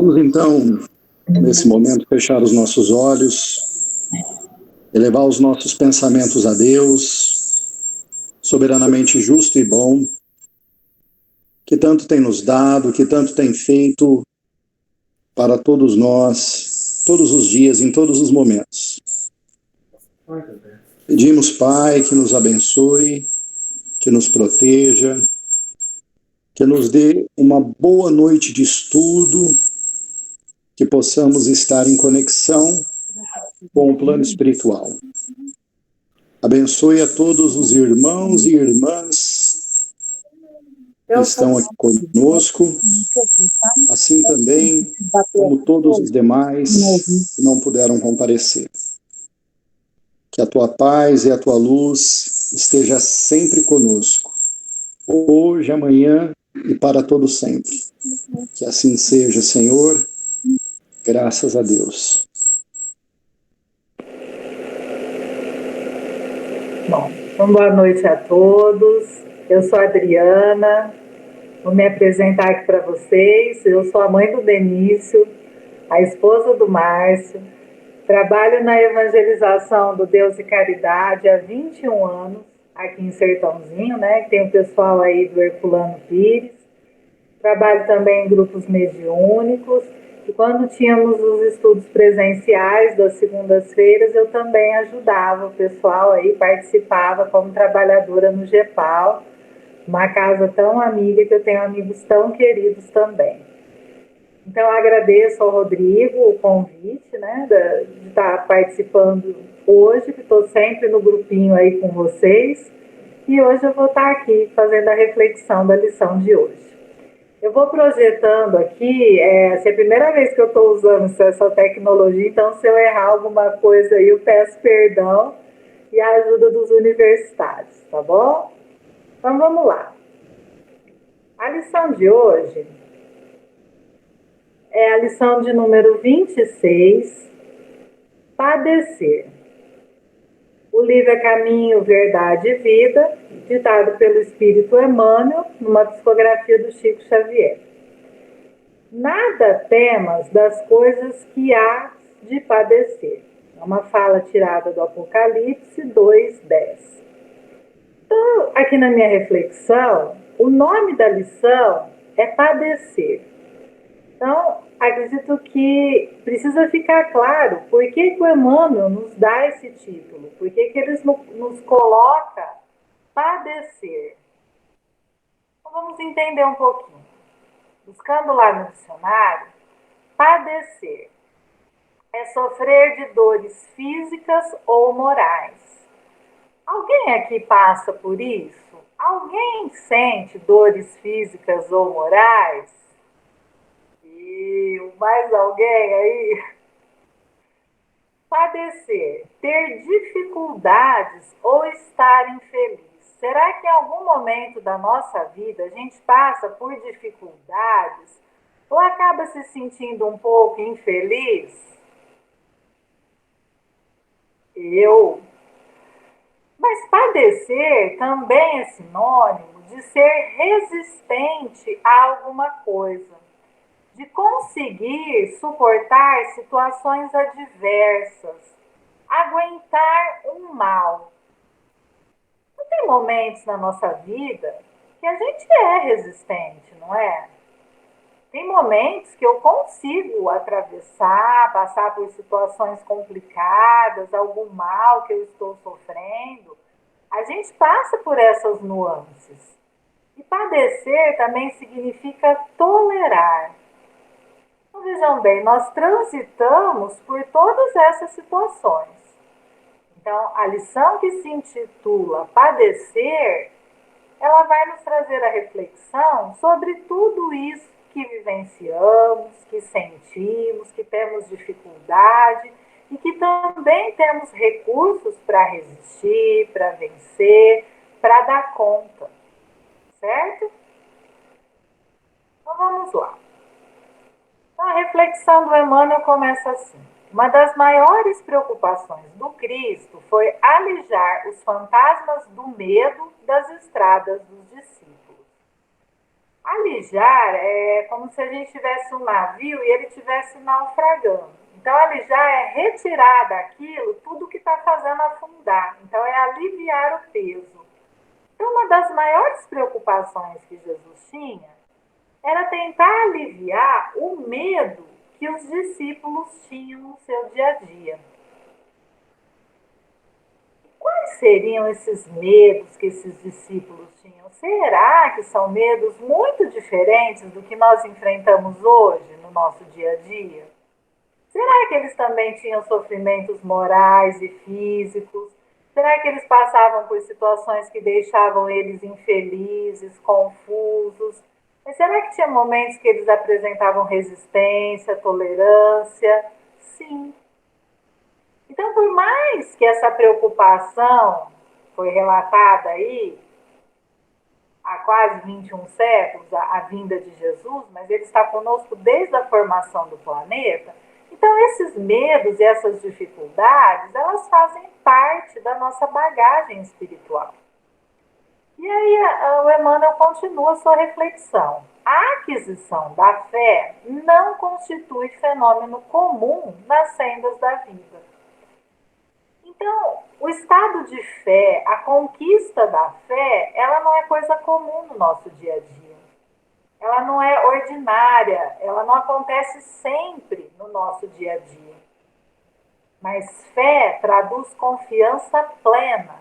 Vamos então, nesse momento, fechar os nossos olhos, elevar os nossos pensamentos a Deus, soberanamente justo e bom, que tanto tem nos dado, que tanto tem feito para todos nós, todos os dias, em todos os momentos. Pedimos, Pai, que nos abençoe, que nos proteja, que nos dê uma boa noite de estudo, que possamos estar em conexão com o plano espiritual. Abençoe a todos os irmãos e irmãs que estão aqui conosco, assim também como todos os demais que não puderam comparecer. Que a tua paz e a tua luz esteja sempre conosco, hoje, amanhã e para todo sempre. Que assim seja, Senhor, graças a Deus. Bom, então boa noite a todos. Eu sou a Adriana, vou me apresentar aqui para vocês. Eu sou a mãe do Benício, a esposa do Márcio. Trabalho na evangelização do Deus e Caridade há 21 anos, aqui em Sertãozinho, né? Tem o pessoal aí do Herculano Pires. Trabalho também em grupos mediúnicos. E quando tínhamos os estudos presenciais das segundas-feiras, eu também ajudava o pessoal aí, participava como trabalhadora no GEPAL, uma casa tão amiga que eu tenho amigos tão queridos também. Então, eu agradeço ao Rodrigo o convite, né, de estar participando hoje, que estou sempre no grupinho aí com vocês, e hoje eu vou estar aqui fazendo a reflexão da lição de hoje. Eu vou projetando aqui, essa é a primeira vez que eu estou usando essa tecnologia, então se eu errar alguma coisa aí, eu peço perdão e a ajuda dos universitários, tá bom? Então vamos lá. A lição de hoje é a lição de número 26, Padecer. O livro é Caminho, Verdade e Vida, ditado pelo Espírito Emmanuel, numa psicografia do Chico Xavier. Nada temas das coisas que há de padecer. É uma fala tirada do Apocalipse 2:10. Então, aqui na minha reflexão, o nome da lição é Padecer. Então, acredito que precisa ficar claro por que o Emmanuel nos dá esse título, por que ele nos coloca padecer. Então, vamos entender um pouquinho. Buscando lá no dicionário, padecer é sofrer de dores físicas ou morais. Alguém aqui passa por isso? Alguém sente dores físicas ou morais? E mais alguém aí? Padecer, ter dificuldades ou estar infeliz. Será que em algum momento da nossa vida a gente passa por dificuldades ou acaba se sentindo um pouco infeliz? Mas padecer também é sinônimo de ser resistente a alguma coisa, de conseguir suportar situações adversas, aguentar um mal. Não tem momentos na nossa vida que a gente é resistente, não é? Tem momentos que eu consigo atravessar, passar por situações complicadas, algum mal que eu estou sofrendo. A gente passa por essas nuances. E padecer também significa tolerar. Então, vejam bem, nós transitamos por todas essas situações. Então, a lição que se intitula Padecer, ela vai nos trazer a reflexão sobre tudo isso que vivenciamos, que sentimos, que temos dificuldade e que também temos recursos para resistir, para vencer, para dar conta, certo? Então vamos lá. Então, a reflexão do Emmanuel começa assim. Uma das maiores preocupações do Cristo foi alijar os fantasmas do medo das estradas dos discípulos. Alijar é como se a gente tivesse um navio e ele estivesse naufragando. Então, alijar é retirar daquilo tudo que está fazendo afundar. Então, é aliviar o peso. Então, uma das maiores preocupações que Jesus tinha era tentar aliviar o medo que os discípulos tinham no seu dia a dia. Quais seriam esses medos que esses discípulos tinham? Será que são medos muito diferentes do que nós enfrentamos hoje no nosso dia a dia? Será que eles também tinham sofrimentos morais e físicos? Será que eles passavam por situações que deixavam eles infelizes, confusos? Mas será que tinha momentos que eles apresentavam resistência, tolerância? Sim. Então, por mais que essa preocupação foi relatada aí há quase 21 séculos, a vinda de Jesus, mas ele está conosco desde a formação do planeta, então esses medos e essas dificuldades, elas fazem parte da nossa bagagem espiritual. E aí o Emmanuel continua a sua reflexão. A aquisição da fé não constitui fenômeno comum nas sendas da vida. Então, o estado de fé, a conquista da fé, ela não é coisa comum no nosso dia a dia. Ela não é ordinária, ela não acontece sempre no nosso dia a dia. Mas fé traduz confiança plena.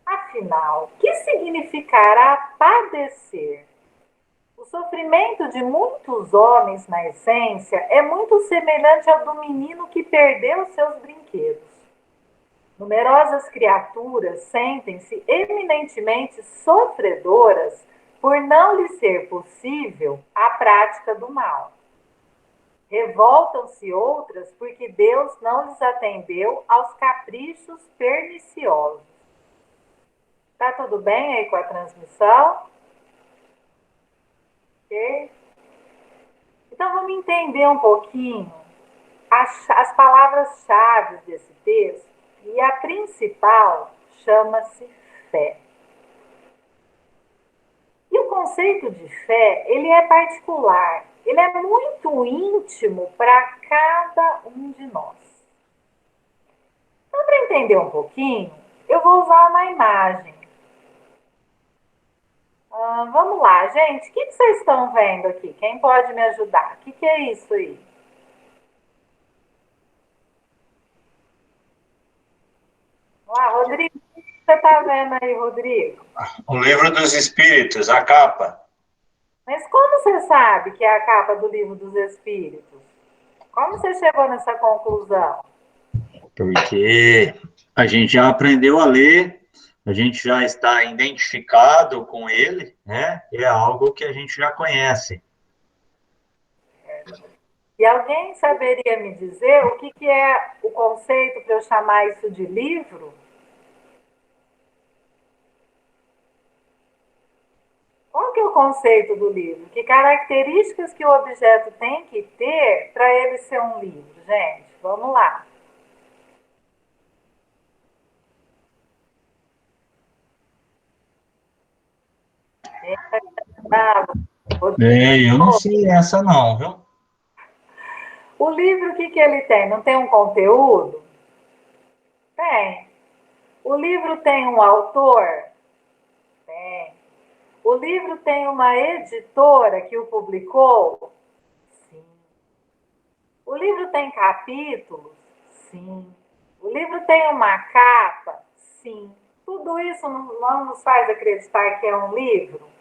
Afinal, o que significará padecer? O sofrimento de muitos homens, na essência, é muito semelhante ao do menino que perdeu seus brinquedos. Numerosas criaturas sentem-se eminentemente sofredoras por não lhe ser possível a prática do mal. Revoltam-se outras porque Deus não lhes atendeu aos caprichos perniciosos. Tá tudo bem aí com a transmissão? Ok? Então vamos entender um pouquinho as palavras-chave desse texto. E a principal chama-se fé. E o conceito de fé, ele é particular, ele é muito íntimo para cada um de nós. Então, para entender um pouquinho, eu vou usar uma imagem. Vamos lá, gente, o que vocês estão vendo aqui? Quem pode me ajudar? O que é isso aí? Ah, Rodrigo, o que você está vendo aí, Rodrigo? O Livro dos Espíritos, a capa. Mas como você sabe que é a capa do Livro dos Espíritos? Como você chegou nessa conclusão? Porque a gente já aprendeu a ler, a gente já está identificado com ele, né? É algo que a gente já conhece. E alguém saberia me dizer o que é o conceito para eu chamar isso de livro? Qual que é o conceito do livro? Que características que o objeto tem que ter para ele ser um livro? Gente, vamos lá. Eu não sei essa não, viu? O livro, o que ele tem? Não tem um conteúdo? Tem. O livro tem um autor? Tem. O livro tem uma editora que o publicou? Sim. O livro tem capítulos? Sim. O livro tem uma capa? Sim. Tudo isso não nos faz acreditar que é um livro?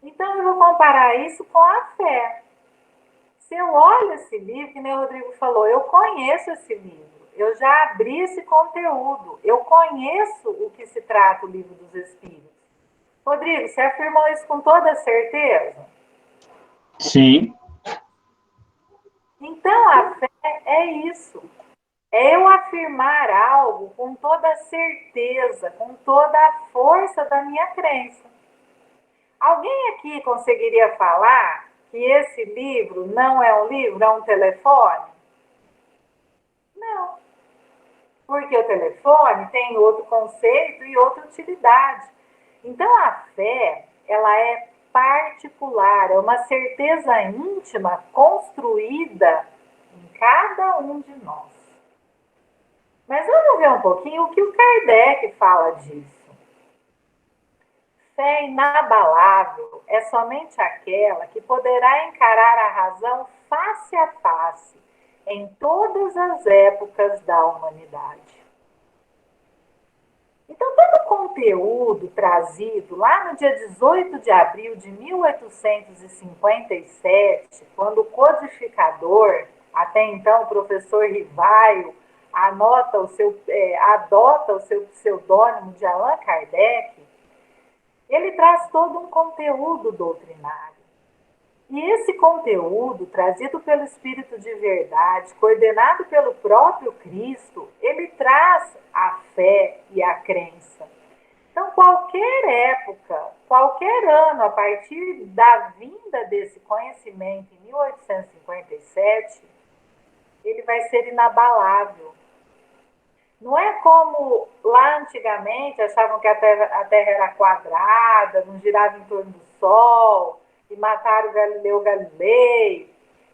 Então, eu vou comparar isso com a fé. Se eu olho esse livro, que nem o Rodrigo falou, eu conheço esse livro, eu já abri esse conteúdo, eu conheço o que se trata o Livro dos Espíritos. Rodrigo, você afirmou isso com toda certeza? Sim. Então, a fé é isso. É eu afirmar algo com toda a certeza, com toda a força da minha crença. Alguém aqui conseguiria falar que esse livro não é um livro, é um telefone? Não. Porque o telefone tem outro conceito e outra utilidade. Então, a fé, ela é particular, é uma certeza íntima construída em cada um de nós. Mas vamos ver um pouquinho o que o Kardec fala disso. Fé inabalável é somente aquela que poderá encarar a razão face a face em todas as épocas da humanidade. Então, todo o conteúdo trazido lá no dia 18 de abril de 1857, quando o codificador, até então o professor Rivaio, adota o seu pseudônimo de Allan Kardec, ele traz todo um conteúdo doutrinário. E esse conteúdo, trazido pelo Espírito de Verdade, coordenado pelo próprio Cristo, ele traz a fé e a crença. Então, qualquer época, qualquer ano, a partir da vinda desse conhecimento em 1857, ele vai ser inabalável. Não é como lá antigamente achavam que a Terra era quadrada, não girava em torno do Sol, e mataram Galileu Galilei,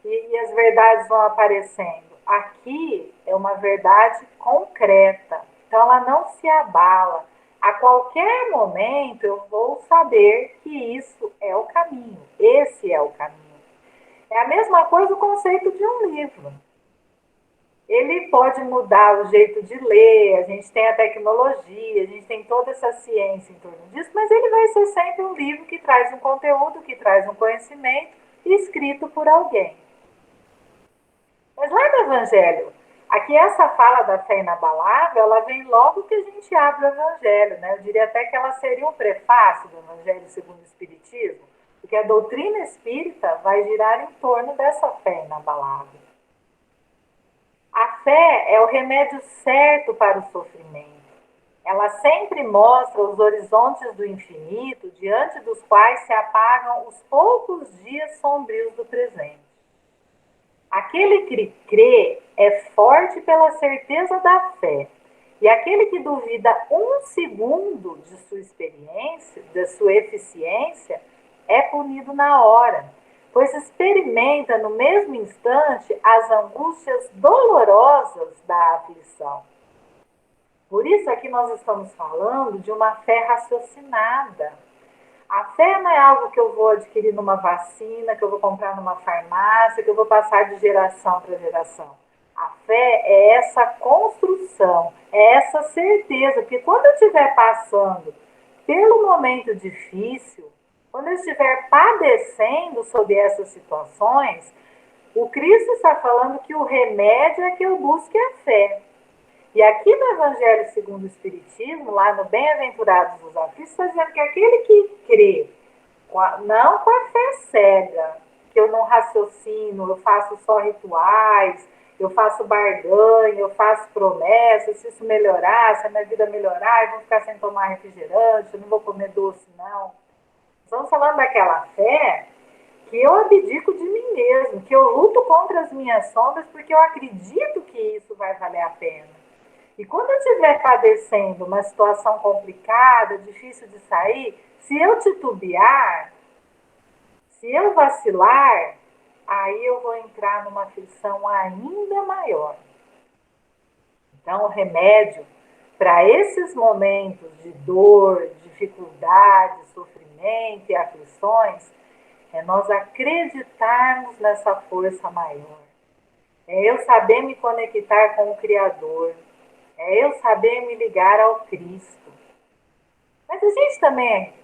e as verdades vão aparecendo. Aqui é uma verdade concreta, então ela não se abala. A qualquer momento eu vou saber que isso é o caminho, esse é o caminho. É a mesma coisa o conceito de um livro. Ele pode mudar o jeito de ler, a gente tem a tecnologia, a gente tem toda essa ciência em torno disso, mas ele vai ser sempre um livro que traz um conteúdo, que traz um conhecimento, escrito por alguém. Mas lá no Evangelho, aqui essa fala da fé inabalável, ela vem logo que a gente abre o Evangelho, né? Eu diria até que ela seria o prefácio do Evangelho segundo o Espiritismo, porque a doutrina espírita vai girar em torno dessa fé inabalável. A fé é o remédio certo para o sofrimento. Ela sempre mostra os horizontes do infinito, diante dos quais se apagam os poucos dias sombrios do presente. Aquele que crê é forte pela certeza da fé, e aquele que duvida um segundo de sua experiência, de sua eficiência, é punido na hora, pois experimenta no mesmo instante as angústias dolorosas da aflição. Por isso aqui nós estamos falando de uma fé raciocinada. A fé não é algo que eu vou adquirir numa vacina, que eu vou comprar numa farmácia, que eu vou passar de geração para geração. A fé é essa construção, é essa certeza, porque quando eu estiver passando pelo momento difícil, quando eu estiver padecendo sob essas situações, o Cristo está falando que o remédio é que eu busque a fé. E aqui no Evangelho segundo o Espiritismo, lá no Bem-aventurados os aflitos, está dizendo que aquele que crê, não com a fé cega, que eu não raciocino, eu faço só rituais, eu faço barganha, eu faço promessas, se isso melhorar, se a minha vida melhorar, eu vou ficar sem tomar refrigerante, eu não vou comer doce, não. Estamos falando daquela fé que eu abdico de mim mesmo, que eu luto contra as minhas sombras porque eu acredito que isso vai valer a pena. E quando eu estiver padecendo uma situação complicada, difícil de sair, se eu titubear, se eu vacilar, aí eu vou entrar numa aflição ainda maior. Então, o remédio para esses momentos de dor, dificuldade, sofrimento e aflições é nós acreditarmos nessa força maior. É eu saber me conectar com o Criador. É eu saber me ligar ao Cristo. Mas a gente também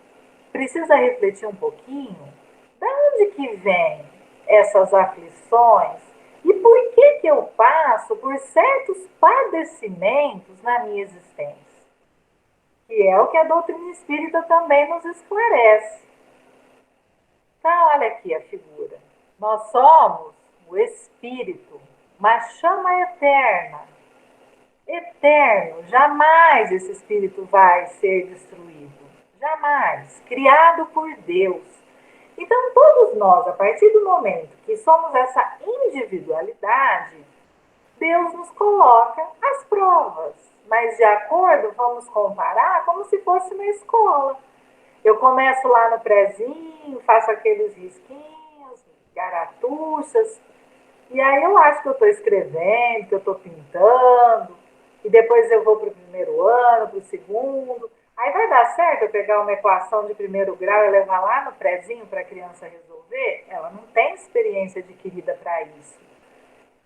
precisa refletir um pouquinho de onde que vem essas aflições e por que eu passo por certos padecimentos na minha existência. Que é o que a doutrina espírita também nos esclarece. Então, olha aqui a figura. Nós somos o Espírito, uma chama eterna. Eterno, jamais esse espírito vai ser destruído, jamais, criado por Deus. Então todos nós, a partir do momento que somos essa individualidade, Deus nos coloca as provas, mas de acordo, vamos comparar como se fosse uma escola. Eu começo lá no prezinho, faço aqueles risquinhos, garatuchas, e aí eu acho que eu estou escrevendo, que eu estou pintando, e depois eu vou para o primeiro ano, para o segundo. Aí vai dar certo eu pegar uma equação de primeiro grau e levar lá no prezinho para a criança resolver? Ela não tem experiência adquirida para isso.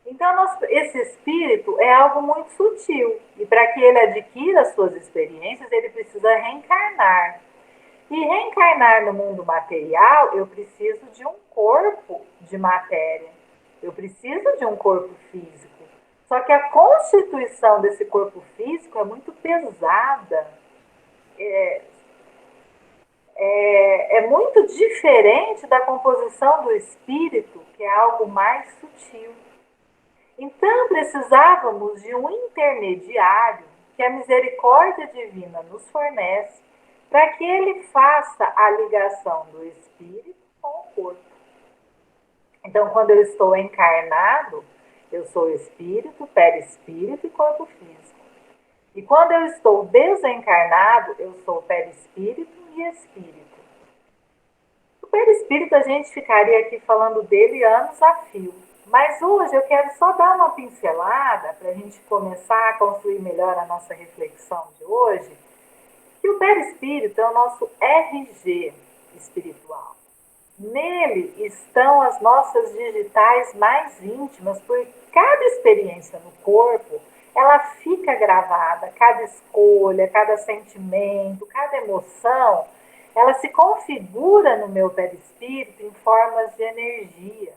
Então, esse espírito é algo muito sutil. E para que ele adquira suas experiências, ele precisa reencarnar. E reencarnar no mundo material, eu preciso de um corpo de matéria. Eu preciso de um corpo físico. Só que a constituição desse corpo físico é muito pesada. É muito diferente da composição do espírito, que é algo mais sutil. Então, precisávamos de um intermediário que a misericórdia divina nos fornece para que ele faça a ligação do espírito com o corpo. Então, quando eu estou encarnado, eu sou espírito, perispírito e corpo físico. E quando eu estou desencarnado, eu sou perispírito e espírito. O perispírito, a gente ficaria aqui falando dele anos a fio. Mas hoje eu quero só dar uma pincelada para a gente começar a construir melhor a nossa reflexão de hoje, que o perispírito é o nosso RG espiritual. Nele estão as nossas digitais mais íntimas, porque cada experiência no corpo, ela fica gravada, cada escolha, cada sentimento, cada emoção, ela se configura no meu perispírito em formas de energia.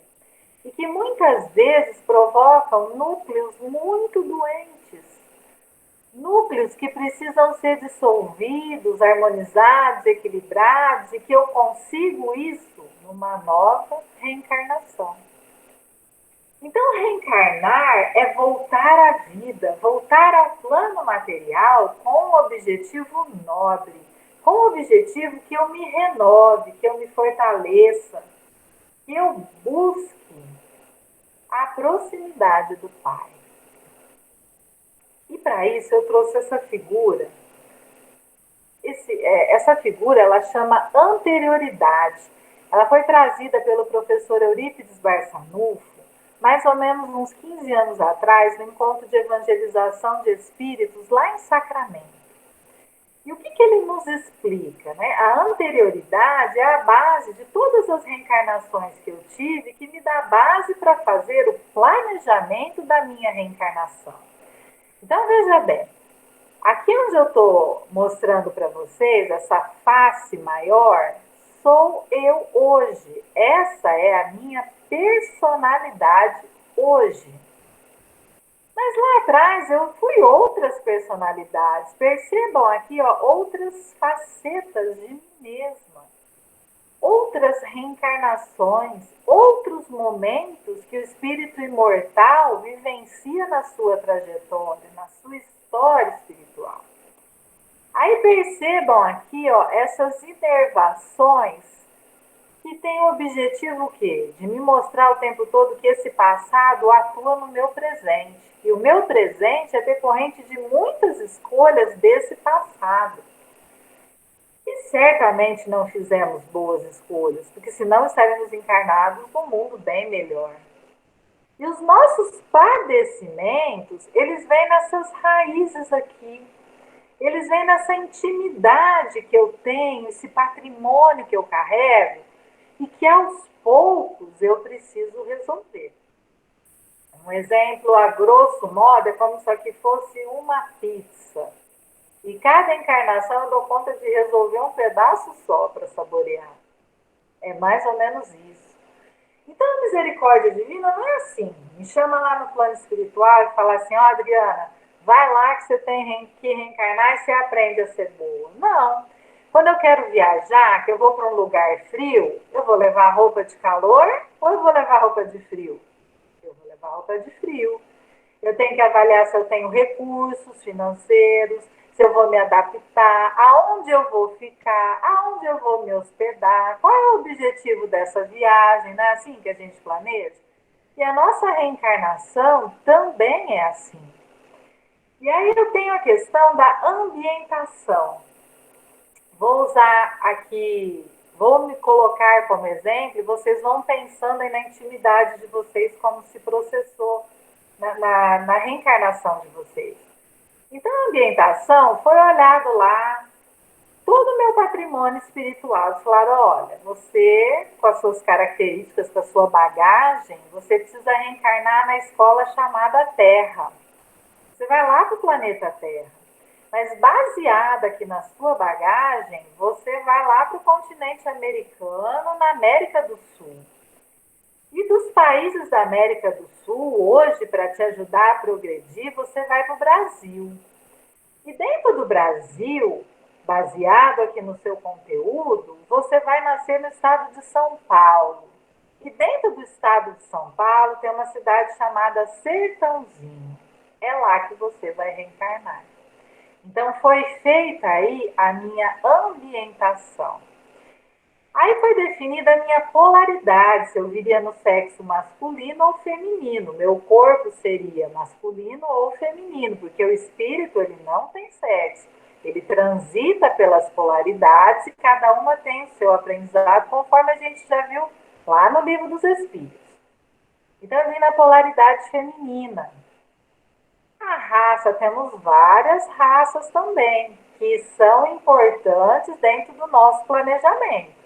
E que muitas vezes provocam núcleos muito doentes. Núcleos que precisam ser dissolvidos, harmonizados, equilibrados, e que eu consigo isso numa nova reencarnação. Então, reencarnar é voltar à vida, voltar ao plano material com um objetivo nobre, com o objetivo que eu me renove, que eu me fortaleça, que eu busque a proximidade do Pai. E para isso eu trouxe essa figura. Essa figura ela chama anterioridade. Ela foi trazida pelo professor Eurípides Barçanufo, mais ou menos uns 15 anos atrás, no encontro de evangelização de espíritos lá em Sacramento. E o que ele nos explica? Né? A anterioridade é a base de todas as reencarnações que eu tive, que me dá base para fazer o planejamento da minha reencarnação. Então, veja bem, aqui onde eu estou mostrando para vocês, essa face maior, sou eu hoje. Essa é a minha personalidade hoje. Mas lá atrás eu fui outras personalidades. Percebam aqui, outras facetas de mim mesma. Outras reencarnações, outros momentos que o espírito imortal vivencia na sua trajetória, na sua história espiritual. Aí percebam aqui, essas inervações que tem o objetivo o quê? De me mostrar o tempo todo que esse passado atua no meu presente. E o meu presente é decorrente de muitas escolhas desse passado. E certamente não fizemos boas escolhas, porque senão estaríamos encarnados num mundo bem melhor. E os nossos padecimentos, eles vêm nessas raízes aqui. Eles vêm nessa intimidade que eu tenho, esse patrimônio que eu carrego, e que aos poucos eu preciso resolver. Um exemplo, a grosso modo, é como se aqui fosse uma pizza. E cada encarnação eu dou conta de resolver um pedaço só para saborear. É mais ou menos isso. Então a misericórdia divina não é assim. Me chama lá no plano espiritual e fala assim, Adriana, vai lá que você tem que reencarnar e você aprende a ser boa. Não. Quando eu quero viajar, que eu vou para um lugar frio, eu vou levar roupa de calor ou eu vou levar roupa de frio? Eu vou levar roupa de frio. Eu tenho que avaliar se eu tenho recursos financeiros, se eu vou me adaptar, aonde eu vou ficar, aonde eu vou me hospedar, qual é o objetivo dessa viagem, não é assim que a gente planeja? E a nossa reencarnação também é assim. E aí eu tenho a questão da ambientação. vou usar aqui, vou me colocar como exemplo, e vocês vão pensando aí na intimidade de vocês, como se processou na reencarnação de vocês. Então, a ambientação foi olhado lá, todo o meu patrimônio espiritual. Eles falaram, olha, você, com as suas características, com a sua bagagem, você precisa reencarnar na escola chamada Terra. Você vai lá para o planeta Terra. Mas baseada aqui na sua bagagem, você vai lá para o continente americano, na América do Sul. E dos países da América do Sul, hoje, para te ajudar a progredir, você vai para o Brasil. E dentro do Brasil, baseado aqui no seu conteúdo, você vai nascer no estado de São Paulo. E dentro do estado de São Paulo tem uma cidade chamada Sertãozinho. É lá que você vai reencarnar. Então foi feita aí a minha ambientação. Aí foi definida a minha polaridade, se eu viria no sexo masculino ou feminino. Meu corpo seria masculino ou feminino, porque o espírito ele não tem sexo. Ele transita pelas polaridades e cada uma tem o seu aprendizado, conforme a gente já viu lá no Livro dos Espíritos. Então eu vim na polaridade feminina. A raça, temos várias raças também, que são importantes dentro do nosso planejamento.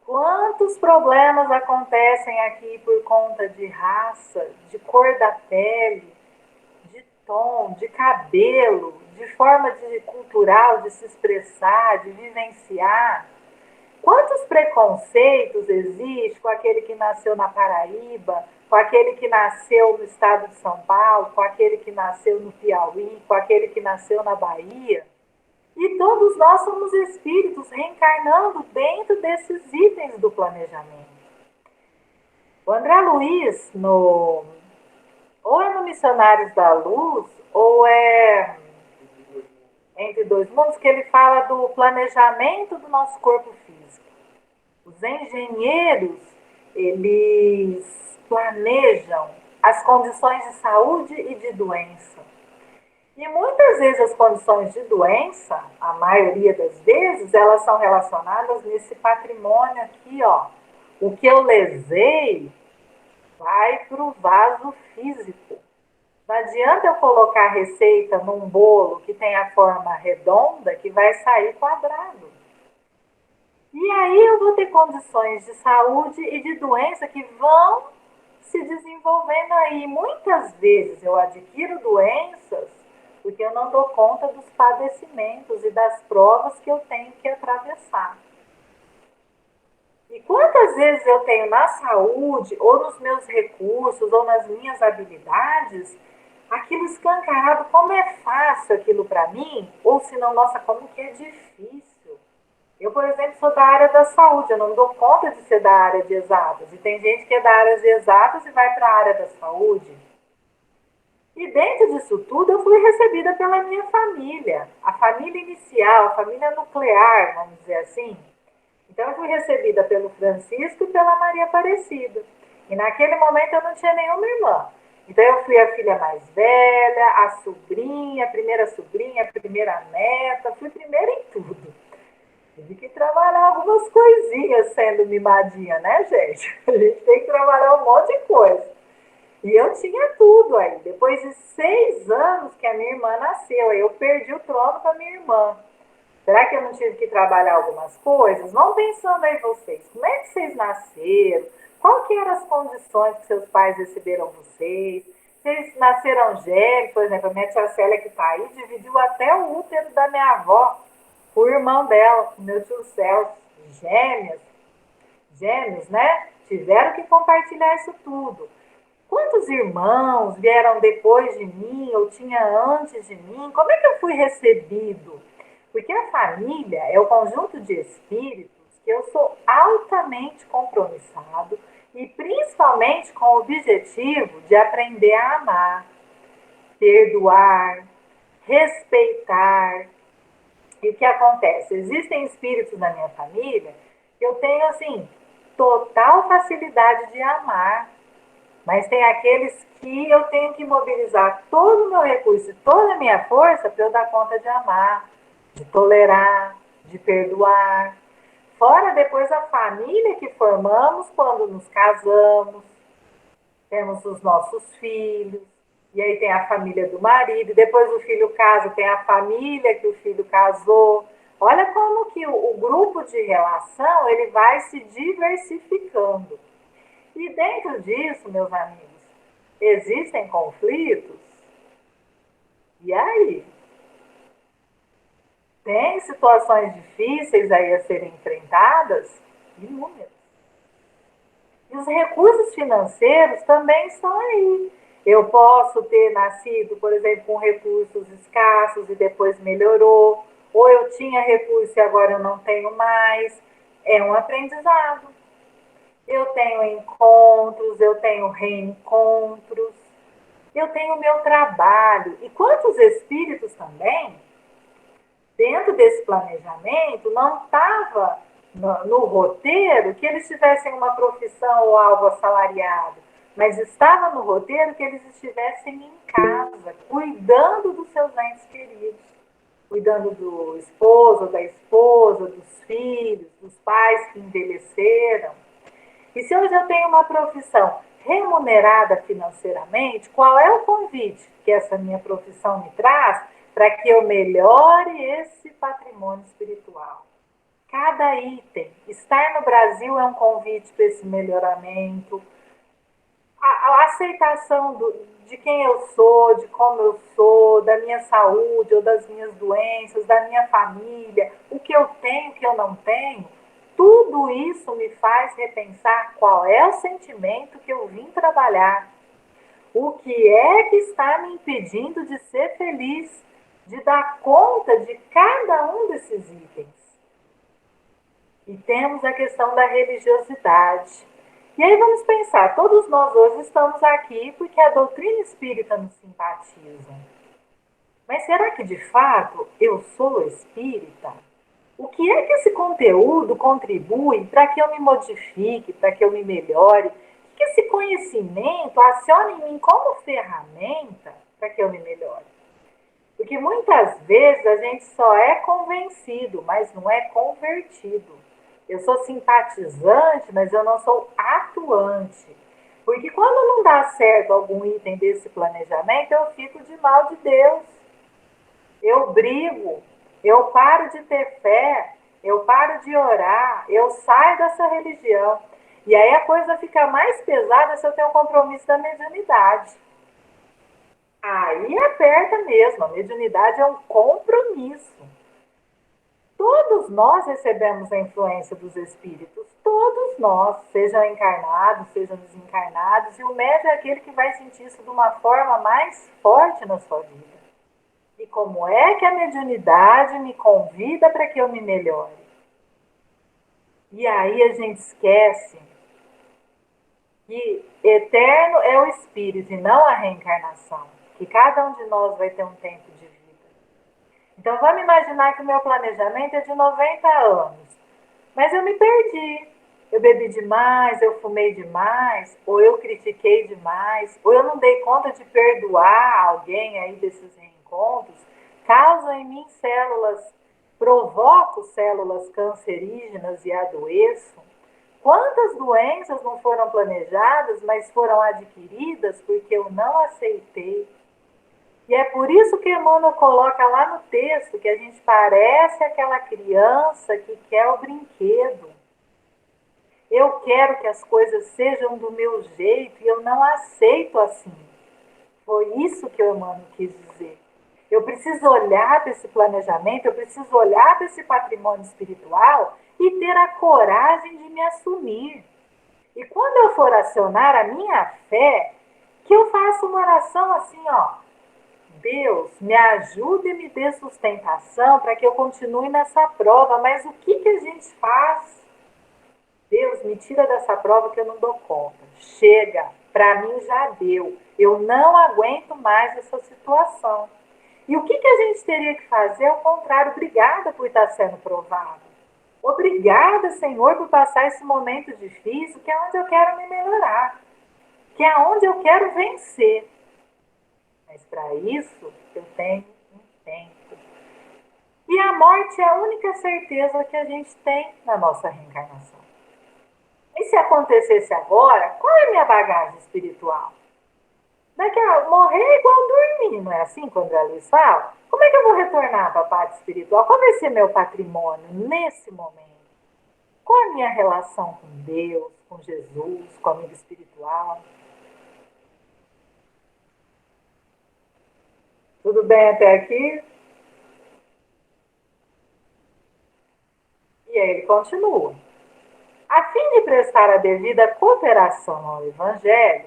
Quantos problemas acontecem aqui por conta de raça, de cor da pele, de tom, de cabelo, de forma cultural de se expressar, de vivenciar? Quantos preconceitos existem com aquele que nasceu na Paraíba, com aquele que nasceu no estado de São Paulo, com aquele que nasceu no Piauí, com aquele que nasceu na Bahia? E todos nós somos espíritos reencarnando dentro desses itens do planejamento. O André Luiz, ou é no Missionários da Luz, ou é Entre Dois Mundos, que ele fala do planejamento do nosso corpo físico. Os engenheiros, eles planejam as condições de saúde e de doença. E muitas vezes as condições de doença, a maioria das vezes, elas são relacionadas nesse patrimônio aqui, ó. O que eu lesei vai para o vaso físico. Não adianta eu colocar a receita num bolo que tem a forma redonda, que vai sair quadrado. E aí eu vou ter condições de saúde e de doença que vão se desenvolvendo aí. Muitas vezes eu adquiro doenças porque eu não dou conta dos padecimentos e das provas que eu tenho que atravessar. E quantas vezes eu tenho na saúde, ou nos meus recursos, ou nas minhas habilidades, aquilo escancarado, como é fácil aquilo para mim, ou se não, nossa, como que é difícil. Eu, por exemplo, sou da área da saúde, eu não dou conta de ser da área de exatas. E tem gente que é da área de exatas e vai para a área da saúde. E dentro disso tudo, eu fui recebida pela minha família. A família inicial, a família nuclear, vamos dizer assim. Então, eu fui recebida pelo Francisco e pela Maria Aparecida. E naquele momento, eu não tinha nenhuma irmã. Então, eu fui a filha mais velha, a sobrinha, a primeira neta. Fui primeira em tudo. Tive que trabalhar algumas coisinhas sendo mimadinha, né, gente? A gente tem que trabalhar um monte de coisa. E eu tinha tudo aí. Depois de 6 anos que a minha irmã nasceu, aí eu perdi o trono para minha irmã. Será que eu não tive que trabalhar algumas coisas? Vão pensando aí vocês. Como é que vocês nasceram? Qual que eram as condições que seus pais receberam vocês? Vocês nasceram gêmeos, por exemplo, a minha tia Célia que está aí, dividiu até o útero da minha avó, com o irmão dela, o meu tio Celso. Gêmeos, né? Tiveram que compartilhar isso tudo. Quantos irmãos vieram depois de mim ou tinha antes de mim? Como é que eu fui recebido? Porque a família é o conjunto de espíritos que eu sou altamente compromissado e principalmente com o objetivo de aprender a amar, perdoar, respeitar. E o que acontece? Existem espíritos na minha família que eu tenho, assim, total facilidade de amar. Mas tem aqueles que eu tenho que mobilizar todo o meu recurso, toda a minha força para eu dar conta de amar, de tolerar, de perdoar. Fora depois a família que formamos quando nos casamos, temos os nossos filhos, e aí tem a família do marido, e depois o filho casa, tem a família que o filho casou. Olha como que o grupo de relação ele vai se diversificando. E dentro disso, meus amigos, existem conflitos. E aí? Tem situações difíceis aí a serem enfrentadas? Inúmeras. E os recursos financeiros também estão aí. Eu posso ter nascido, por exemplo, com recursos escassos e depois melhorou, ou eu tinha recurso e agora eu não tenho mais. É um aprendizado. Eu tenho encontros, eu tenho reencontros, eu tenho o meu trabalho. E quantos espíritos também, dentro desse planejamento, não estava no roteiro que eles tivessem uma profissão ou algo assalariado, mas estava no roteiro que eles estivessem em casa, cuidando dos seus entes queridos, cuidando do esposo, da esposa, dos filhos, dos pais que envelheceram. E se hoje eu tenho uma profissão remunerada financeiramente, qual é o convite que essa minha profissão me traz para que eu melhore esse patrimônio espiritual? Cada item. Estar no Brasil é um convite para esse melhoramento. A aceitação de quem eu sou, de como eu sou, da minha saúde ou das minhas doenças, da minha família, o que eu tenho, o que eu não tenho, tudo isso me faz repensar qual é o sentimento que eu vim trabalhar. O que é que está me impedindo de ser feliz, de dar conta de cada um desses itens? E temos a questão da religiosidade. E aí vamos pensar, todos nós hoje estamos aqui porque a doutrina espírita nos simpatiza. Mas será que de fato eu sou espírita? O que é que esse conteúdo contribui para que eu me modifique, para que eu me melhore? O que esse conhecimento aciona em mim como ferramenta para que eu me melhore? Porque muitas vezes a gente só é convencido, mas não é convertido. Eu sou simpatizante, mas eu não sou atuante. Porque quando não dá certo algum item desse planejamento, eu fico de mal de Deus. Eu brigo, eu paro de ter fé, eu paro de orar, eu saio dessa religião. E aí a coisa fica mais pesada se eu tenho um compromisso da mediunidade. Aí aperta mesmo, a mediunidade é um compromisso. Todos nós recebemos a influência dos espíritos, todos nós, sejam encarnados, sejam desencarnados, e o médium é aquele que vai sentir isso de uma forma mais forte na sua vida. E como é que a mediunidade me convida para que eu me melhore? E aí a gente esquece que eterno é o espírito e não a reencarnação, que cada um de nós vai ter um tempo de vida. Então vamos imaginar que o meu planejamento é de 90 anos, mas eu me perdi. Eu bebi demais, eu fumei demais, ou eu critiquei demais, ou eu não dei conta de perdoar alguém aí desses reencontros, causam em mim células, provoco células cancerígenas e adoeço. Quantas doenças não foram planejadas, mas foram adquiridas porque eu não aceitei? E é por isso que Emmanuel coloca lá no texto que a gente parece aquela criança que quer o brinquedo. Eu quero que as coisas sejam do meu jeito e eu não aceito assim. Foi isso que o Emmanuel quis dizer. Eu preciso olhar para esse planejamento, eu preciso olhar para esse patrimônio espiritual e ter a coragem de me assumir. E quando eu for acionar a minha fé, que eu faça uma oração assim, ó. Deus, me ajude e me dê sustentação para que eu continue nessa prova. Mas o que a gente faz? Deus, me tira dessa prova que eu não dou conta. Chega, para mim já deu. Eu não aguento mais essa situação. E o que a gente teria que fazer? Ao contrário, obrigada por estar sendo provado. Obrigada, Senhor, por passar esse momento difícil, que é onde eu quero me melhorar. Que é onde eu quero vencer. Mas para isso, eu tenho um tempo. E a morte é a única certeza que a gente tem na nossa reencarnação. E se acontecesse agora, qual é a minha bagagem espiritual? Daqui a morrer é igual dormir, não é assim quando a Luiz fala? Como é que eu vou retornar para a parte espiritual? Qual vai ser meu patrimônio nesse momento? Qual a minha relação com Deus, com Jesus, com a amiga espiritual? Tudo bem até aqui? E aí ele continua. A fim de prestar a devida cooperação ao Evangelho,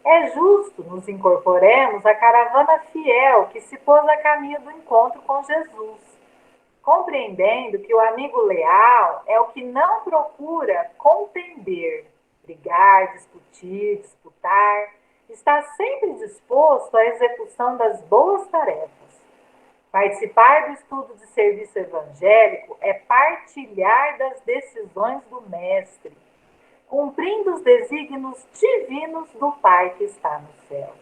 é justo nos incorporemos à caravana fiel que se pôs a caminho do encontro com Jesus, compreendendo que o amigo leal é o que não procura contender, brigar, disputar, está sempre disposto à execução das boas tarefas. Participar do estudo de serviço evangélico é partilhar das decisões do Mestre, cumprindo os desígnios divinos do Pai que está nos céus.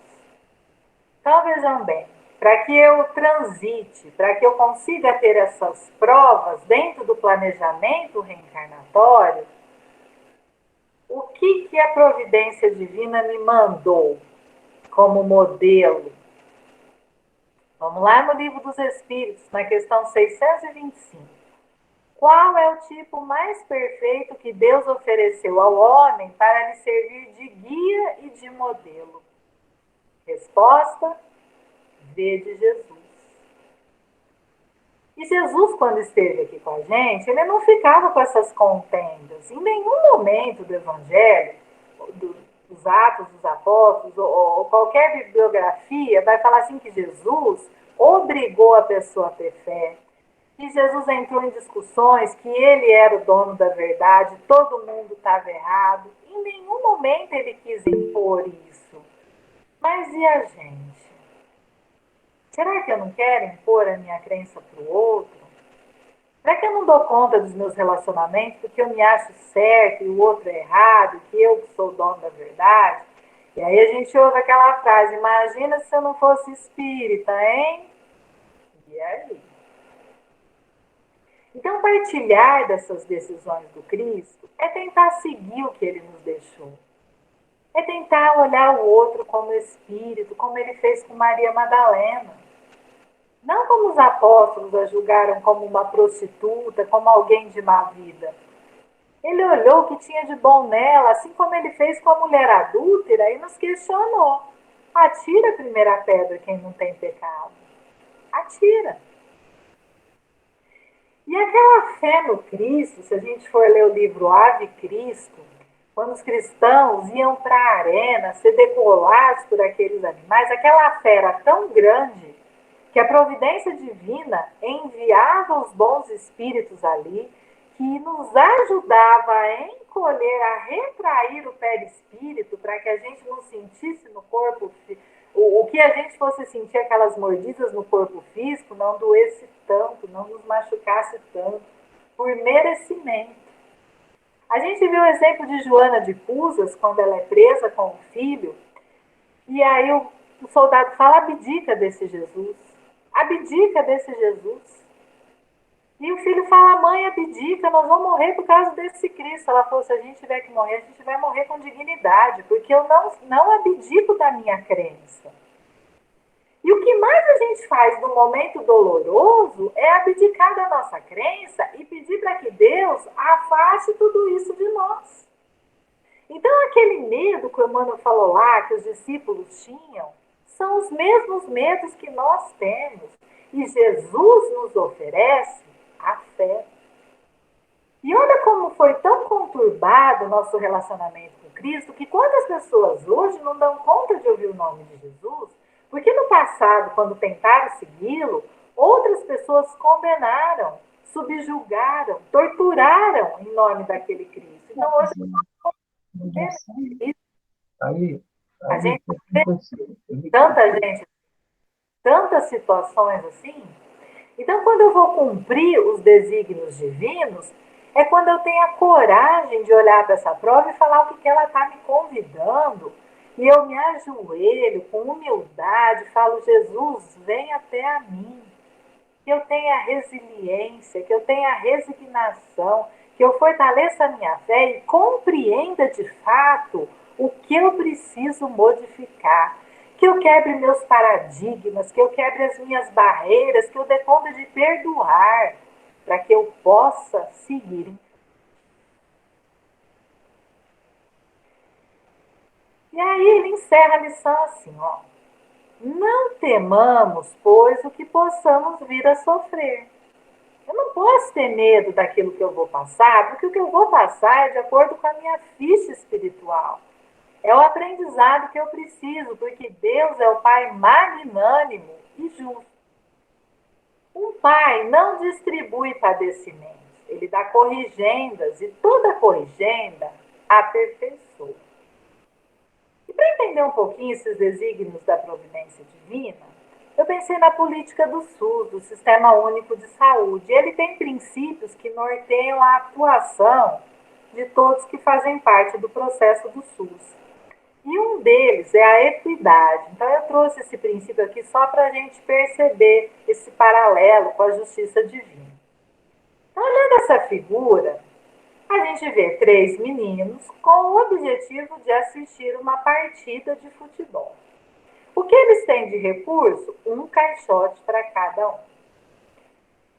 Então, vejam bem, para que eu transite, para que eu consiga ter essas provas dentro do planejamento reencarnatório, o que a providência divina me mandou como modelo? Vamos lá no Livro dos Espíritos, na questão 625. Qual é o tipo mais perfeito que Deus ofereceu ao homem para lhe servir de guia e de modelo? Resposta: vede Jesus. E Jesus, quando esteve aqui com a gente, ele não ficava com essas contendas. Em nenhum momento do Evangelho, dos Atos dos Apóstolos, ou qualquer bibliografia, vai falar assim que Jesus obrigou a pessoa a ter fé, que Jesus entrou em discussões, que ele era o dono da verdade, todo mundo estava errado. Em nenhum momento ele quis impor isso. Mas e a gente? Será que eu não quero impor a minha crença para o outro? Será que eu não dou conta dos meus relacionamentos porque eu me acho certo e o outro é errado, que eu sou o dono da verdade? E aí a gente ouve aquela frase: imagina se eu não fosse espírita, hein? E aí? Então, partilhar dessas decisões do Cristo é tentar seguir o que ele nos deixou. É tentar olhar o outro como espírito, como ele fez com Maria Madalena. Não como os apóstolos a julgaram como uma prostituta, como alguém de má vida. Ele olhou o que tinha de bom nela, assim como ele fez com a mulher adúltera, e nos questionou. Atira a primeira pedra quem não tem pecado. Atira. E aquela fé no Cristo, se a gente for ler o livro Ave Cristo, quando os cristãos iam para a arena ser degolados por aqueles animais, aquela fé era tão grande que a providência divina enviava os bons espíritos ali, que nos ajudava a encolher, a retrair o perispírito, para que a gente não sentisse no corpo, o que a gente fosse sentir aquelas mordidas no corpo físico, não doesse tanto, não nos machucasse tanto, por merecimento. A gente viu o exemplo de Joana de Cusas, quando ela é presa com o filho, e aí o soldado fala: abdica desse Jesus. Abdica desse Jesus. E o filho fala: mãe, abdica, nós vamos morrer por causa desse Cristo. Ela falou: se a gente tiver que morrer, a gente vai morrer com dignidade, porque eu não abdico da minha crença. E o que mais a gente faz no momento doloroso é abdicar da nossa crença e pedir para que Deus afaste tudo isso de nós. Então, aquele medo que o Emmanuel falou lá, que os discípulos tinham, são os mesmos medos que nós temos. E Jesus nos oferece a fé. E olha como foi tão conturbado o nosso relacionamento com Cristo, que quantas pessoas hoje não dão conta de ouvir o nome de Jesus, porque no passado, quando tentaram segui-lo, outras pessoas condenaram, subjugaram, torturaram em nome daquele Cristo. Então hoje a gente vê tantas situações assim. Então, quando eu vou cumprir os desígnios divinos, é quando eu tenho a coragem de olhar para essa prova e falar o que ela está me convidando. E eu me ajoelho com humildade, falo: Jesus, vem até a mim. que eu tenha resiliência, que eu tenha resignação, que eu fortaleça a minha fé e compreenda de fato o que eu preciso modificar, que eu quebre meus paradigmas, que eu quebre as minhas barreiras, que eu dê conta de perdoar, para que eu possa seguir em. E aí ele encerra a lição assim, ó. Não temamos, pois, o que possamos vir a sofrer. Eu não posso ter medo daquilo que eu vou passar, porque o que eu vou passar é de acordo com a minha ficha espiritual. É o aprendizado que eu preciso, porque Deus é o Pai magnânimo e justo. Um pai não distribui padecimentos, ele dá corrigendas, e toda corrigenda aperfeiçoa. E para entender um pouquinho esses desígnios da providência divina, eu pensei na política do SUS, do Sistema Único de Saúde. Ele tem princípios que norteiam a atuação de todos que fazem parte do processo do SUS. E um deles é a equidade. Então, eu trouxe esse princípio aqui só para a gente perceber esse paralelo com a justiça divina. Então, olhando essa figura, a gente vê 3 meninos com o objetivo de assistir uma partida de futebol. O que eles têm de recurso? Um caixote para cada um.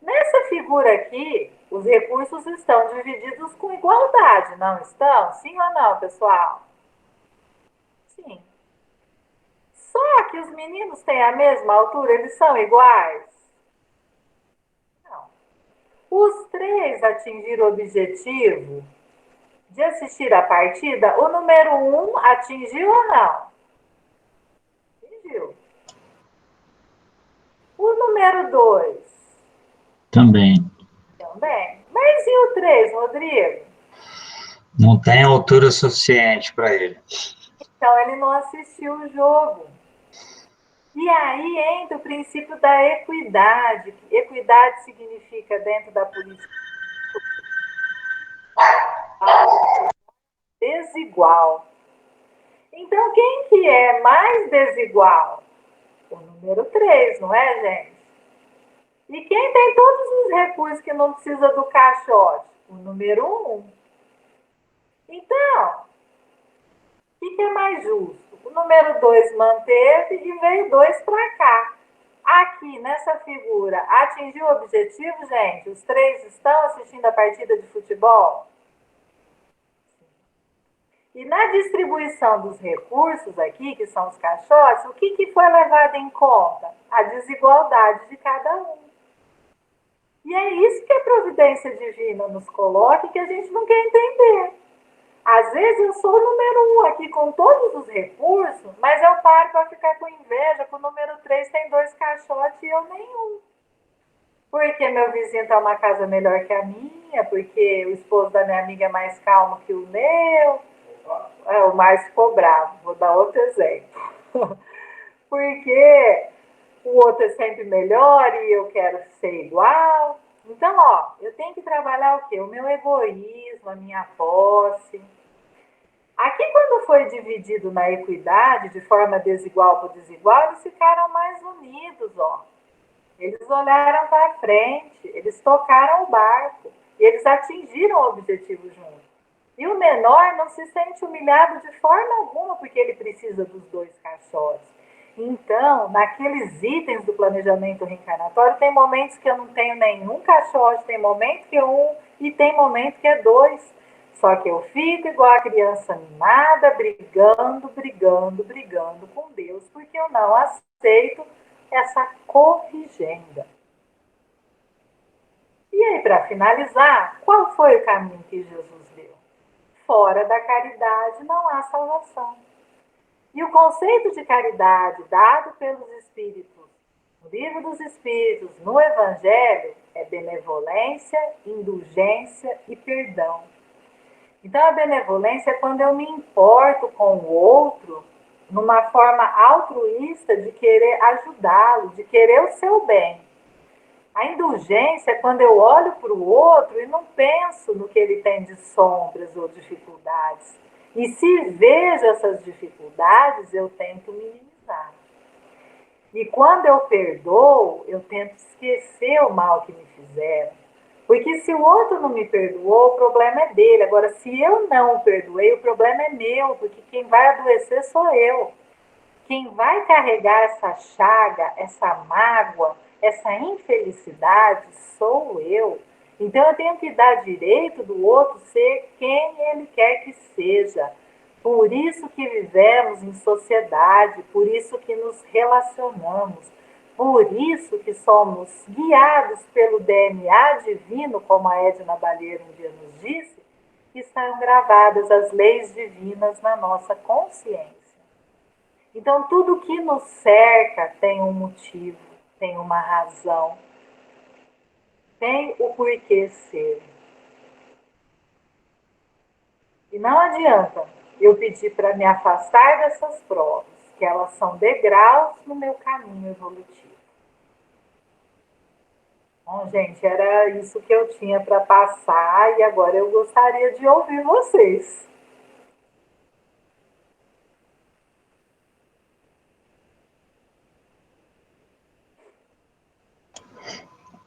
Nessa figura aqui, os recursos estão divididos com igualdade, não estão? Sim ou não, pessoal? Sim. Só que os meninos têm a mesma altura, eles são iguais? Não. Os 3 atingiram o objetivo de assistir a partida. O número 1 atingiu ou não? Atingiu. O número 2? Também. Também. Mas e o 3, Rodrigo? Não tem altura suficiente para ele. Então ele não assistiu o jogo. E aí entra o princípio da equidade. Equidade significa, dentro da política, desigual. Então, quem que é mais desigual? O número 3, não é, gente? E quem tem todos os recursos que não precisa do caixote? O número 1. Então, o que é mais justo? O número 2 manteve e veio 2 para cá. Aqui, nessa figura, atingiu o objetivo, gente? Os 3 estão assistindo a partida de futebol? E na distribuição dos recursos aqui, que são os caixotes, o que foi levado em conta? A desigualdade de cada um. E é isso que a providência divina nos coloca e que a gente não quer entender. Às vezes eu sou o número 1 aqui com todos os recursos, mas eu paro para ficar com inveja que o número 3 tem 2 caixotes e eu nenhum. Porque meu vizinho tem uma casa melhor que a minha, porque o esposo da minha amiga é mais calmo que o meu. O Márcio ficou bravo, vou dar outro exemplo. Porque o outro é sempre melhor e eu quero ser igual. Então, ó, eu tenho que trabalhar o quê? O meu egoísmo, a minha posse. Aqui, quando foi dividido na equidade, de forma desigual por desigual, eles ficaram mais unidos, ó. Eles olharam para frente, eles tocaram o barco, e eles atingiram o objetivo juntos. E o menor não se sente humilhado de forma alguma, porque ele precisa dos 2 caixotes. Então, naqueles itens do planejamento reencarnatório, tem momentos que eu não tenho nenhum caixote, tem momento que é 1 e tem momento que é 2. Só que eu fico igual a criança mimada, brigando com Deus, porque eu não aceito essa corrigenda. E aí, para finalizar, qual foi o caminho que Jesus deu? Fora da caridade não há salvação. E o conceito de caridade dado pelos Espíritos, no Livro dos Espíritos, no Evangelho, é benevolência, indulgência e perdão. Então, a benevolência é quando eu me importo com o outro numa forma altruísta de querer ajudá-lo, de querer o seu bem. A indulgência é quando eu olho para o outro e não penso no que ele tem de sombras ou dificuldades. E se vejo essas dificuldades, eu tento minimizar. E quando eu perdoo, eu tento esquecer o mal que me fizeram. Porque se o outro não me perdoou, o problema é dele. Agora, se eu não o perdoei, o problema é meu, porque quem vai adoecer sou eu. Quem vai carregar essa chaga, essa mágoa, essa infelicidade, sou eu. Então eu tenho que dar direito do outro ser quem ele quer que seja. Por isso que vivemos em sociedade, por isso que nos relacionamos, por isso que somos guiados pelo DNA divino, como a Edna Balheiro um dia nos disse, que estão gravadas as leis divinas na nossa consciência. Então, tudo que nos cerca tem um motivo, tem uma razão, tem o porquê ser. E não adianta eu pedir para me afastar dessas provas, que elas são degraus no meu caminho evolutivo. Bom, gente, era isso que eu tinha para passar e agora eu gostaria de ouvir vocês.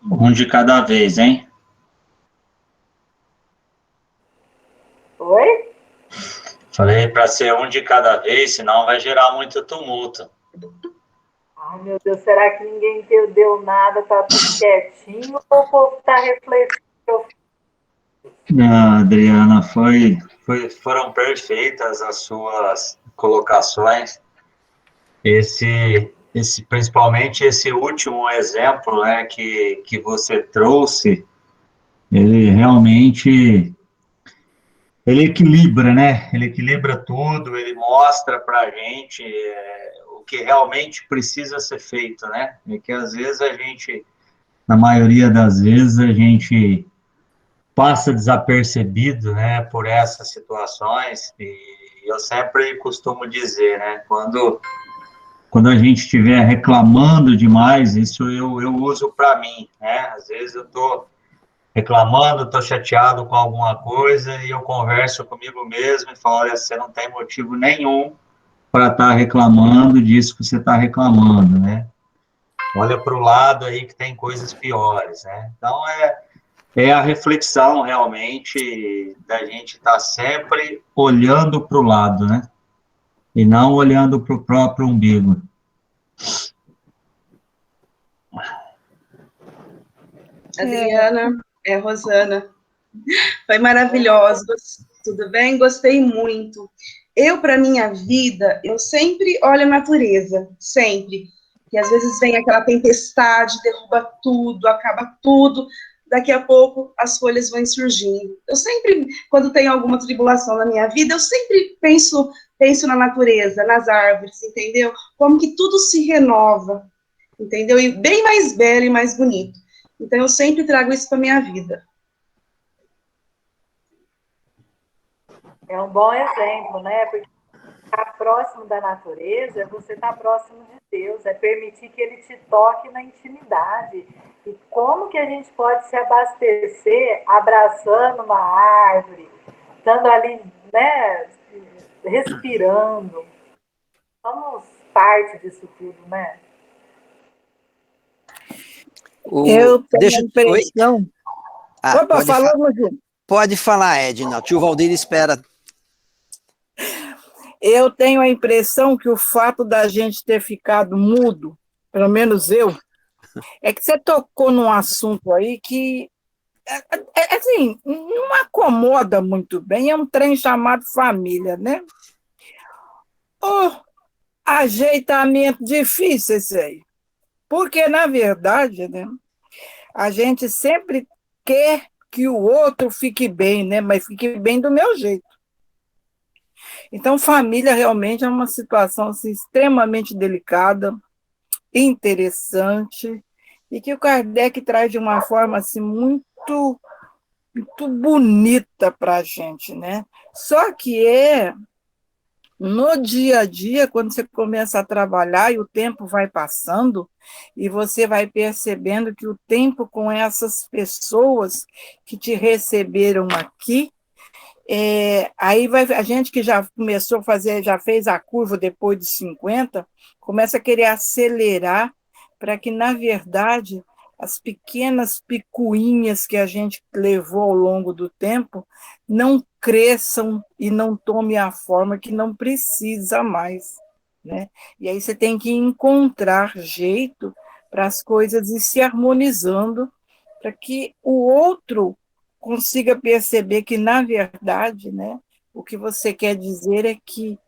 Um de cada vez, hein? Oi? Falei para ser um de cada vez, senão vai gerar muito tumulto. Ai, meu Deus, será que ninguém entendeu nada, tá tudo quietinho, ou o povo tá refletindo? Não, Adriana, foram perfeitas as suas colocações. Principalmente esse último exemplo, né, que você trouxe, ele realmente ele equilibra, né? Ele equilibra tudo, ele mostra para a gente o que realmente precisa ser feito, né? É que às vezes na maioria das vezes, a gente passa desapercebido, né, por essas situações, e eu sempre costumo dizer, né, quando a gente estiver reclamando demais, isso eu uso para mim, né, às vezes eu estou reclamando, estou chateado com alguma coisa, e eu converso comigo mesmo e falo, olha, você não tem motivo nenhum para estar reclamando disso que você está reclamando, né, olha para o lado aí que tem coisas piores, né, então é a reflexão, realmente, da gente estar sempre olhando para o lado, né? E não olhando para o próprio umbigo. Adriana, Rosana, foi maravilhoso, tudo bem? Gostei muito. Para minha vida, eu sempre olho a natureza, sempre. Que às vezes vem aquela tempestade, derruba tudo, acaba tudo, daqui a pouco as folhas vão surgindo. Eu sempre, quando tem alguma tribulação na minha vida, eu sempre penso na natureza, nas árvores, entendeu? Como que tudo se renova, entendeu? E bem mais belo e mais bonito. Então, eu sempre trago isso para minha vida. É um bom exemplo, né? Porque estar próximo da natureza é você estar próximo de Deus, é permitir que Ele te toque na intimidade. E como que a gente pode se abastecer abraçando uma árvore, estando ali, né, respirando? Somos parte disso tudo, né? Eu tenho a impressão... Opa, falou, Mugir. Pode falar, Edna. O tio Valdir espera. Eu tenho a impressão que o fato da gente ter ficado mudo, pelo menos eu, é que você tocou num assunto aí que, assim, não acomoda muito bem, é um trem chamado família, né? Ajeitamento difícil esse aí. Porque, na verdade, né, a gente sempre quer que o outro fique bem, né? Mas fique bem do meu jeito. Então, família realmente é uma situação assim, extremamente delicada, interessante, e que o Kardec traz de uma forma assim, muito, muito bonita para a gente, né? Só que no dia a dia, quando você começa a trabalhar e o tempo vai passando, e você vai percebendo que o tempo com essas pessoas que te receberam aqui, Aí a gente que já começou a fazer, já fez a curva depois de 50, começa a querer acelerar para que, na verdade, as pequenas picuinhas que a gente levou ao longo do tempo não cresçam e não tomem a forma que não precisa mais, né? E aí você tem que encontrar jeito para as coisas ir se harmonizando, para que o outro consiga perceber que, na verdade, né, o que você quer dizer é que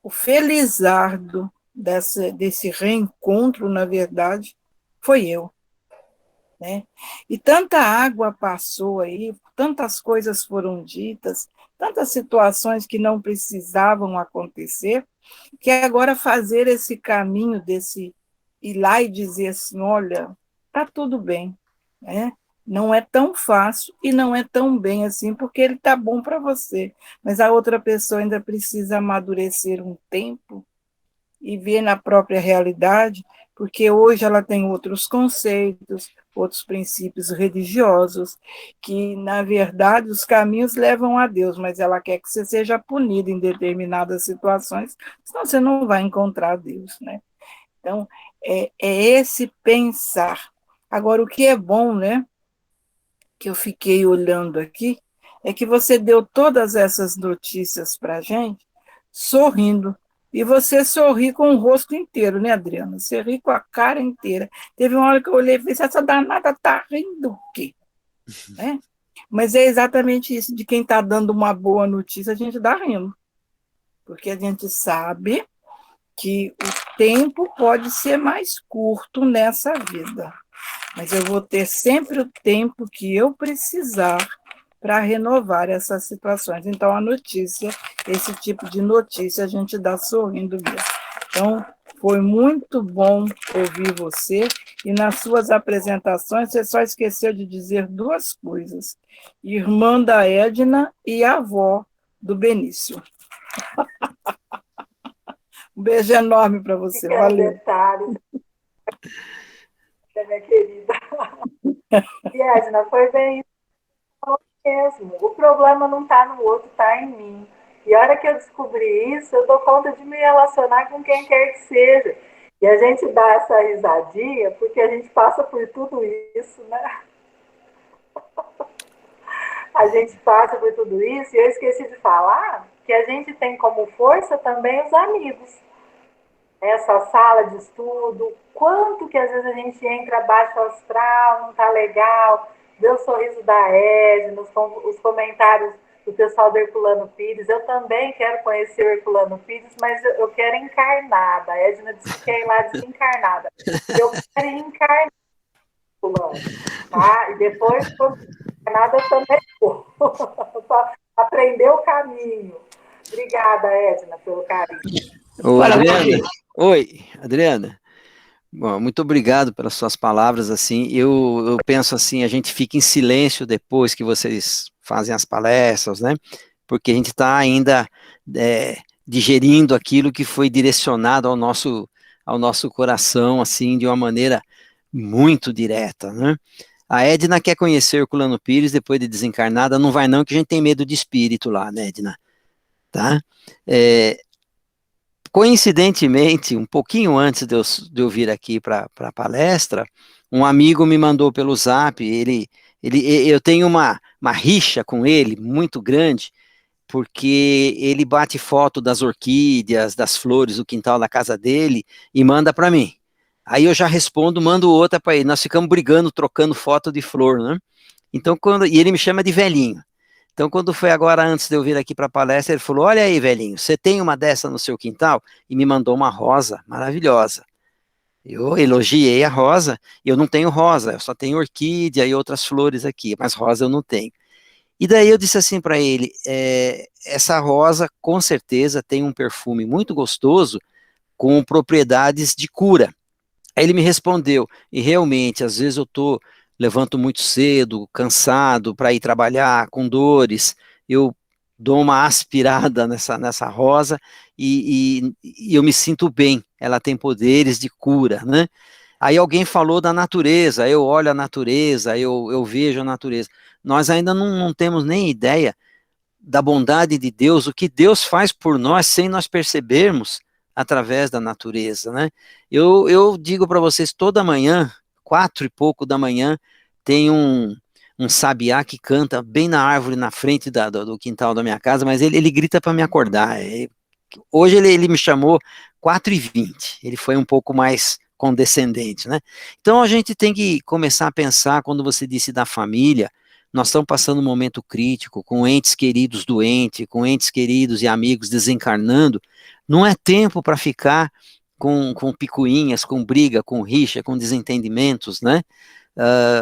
o felizardo desse reencontro, na verdade, foi eu. Né? E tanta água passou aí, tantas coisas foram ditas, tantas situações que não precisavam acontecer, que agora fazer esse caminho desse ir lá e dizer assim, olha, tá tudo bem, né? Não é tão fácil e não é tão bem assim, porque ele tá bom para você, mas a outra pessoa ainda precisa amadurecer um tempo e ver na própria realidade, porque hoje ela tem outros conceitos, outros princípios religiosos, que, na verdade, os caminhos levam a Deus, mas ela quer que você seja punido em determinadas situações, senão você não vai encontrar Deus, né? Então, é esse pensar. Agora, o que é bom, né, que eu fiquei olhando aqui, é que você deu todas essas notícias para a gente sorrindo. E você sorri com o rosto inteiro, né, Adriana? Você ri com a cara inteira. Teve uma hora que eu olhei e falei, essa danada tá rindo o quê? Né? Mas é exatamente isso, de quem está dando uma boa notícia, a gente dá rindo. Porque a gente sabe que o tempo pode ser mais curto nessa vida. Mas eu vou ter sempre o tempo que eu precisar para renovar essas situações. Então, a notícia, esse tipo de notícia, a gente dá sorrindo mesmo. Então, foi muito bom ouvir você, e nas suas apresentações você só esqueceu de dizer duas coisas: irmã da Edna e avó do Benício. Um beijo enorme para você, valeu. Detalhe, minha querida. E Edna, foi bem isso mesmo. O problema não está no outro, está em mim. E a hora que eu descobri isso, eu dou conta de me relacionar com quem quer que seja. E a gente dá essa risadinha porque a gente passa por tudo isso, né? A gente passa por tudo isso, e eu esqueci de falar que a gente tem como força também os amigos. Essa sala de estudo, quanto que às vezes a gente entra baixo astral, não tá legal, vê o sorriso da Edna, os comentários do pessoal do Herculano Pires. Eu também quero conhecer o Herculano Pires, mas eu quero encarnada. A Edna disse que quer ir lá desencarnada. Eu quero ir encarnada, tá? E depois, quando encarnada, eu também vou. Para aprender o caminho. Obrigada, Edna, pelo carinho. Ô, Adriana. Oi, Adriana. Bom, muito obrigado pelas suas palavras. Assim, eu penso assim, a gente fica em silêncio depois que vocês fazem as palestras, né? Porque a gente está ainda digerindo aquilo que foi direcionado ao nosso coração, assim, de uma maneira muito direta, né? A Edna quer conhecer o Herculano Pires depois de desencarnada, não vai não, que a gente tem medo de espírito lá, né, Edna? Tá? Coincidentemente, um pouquinho antes de eu vir aqui para a palestra, um amigo me mandou pelo Zap, eu tenho uma rixa com ele muito grande, porque ele bate foto das orquídeas, das flores do quintal da casa dele e manda para mim. Aí eu já respondo, mando outra para ele. Nós ficamos brigando, trocando foto de flor, né? Então, e ele me chama de velhinho. Então, quando foi agora, antes de eu vir aqui para a palestra, ele falou, olha aí, velhinho, você tem uma dessa no seu quintal? E me mandou uma rosa maravilhosa. Eu elogiei a rosa, e eu não tenho rosa, eu só tenho orquídea e outras flores aqui, mas rosa eu não tenho. E daí eu disse assim para ele, essa rosa com certeza tem um perfume muito gostoso, com propriedades de cura. Aí ele me respondeu, e realmente, às vezes levanto muito cedo, cansado para ir trabalhar, com dores, eu dou uma aspirada nessa rosa e eu me sinto bem, ela tem poderes de cura, né? Aí alguém falou da natureza, eu olho a natureza, eu vejo a natureza. Nós ainda não temos nem ideia da bondade de Deus, o que Deus faz por nós sem nós percebermos através da natureza, né? Eu digo para vocês, toda manhã, 4 e pouco da manhã, tem um sabiá que canta bem na árvore, na frente do quintal da minha casa, mas ele grita para me acordar. Hoje ele me chamou 4h20, ele foi um pouco mais condescendente, né? Então a gente tem que começar a pensar, quando você disse da família, nós estamos passando um momento crítico, com entes queridos doentes, com entes queridos e amigos desencarnando, não é tempo para ficar com picuinhas, com briga, com rixa, com desentendimentos, né?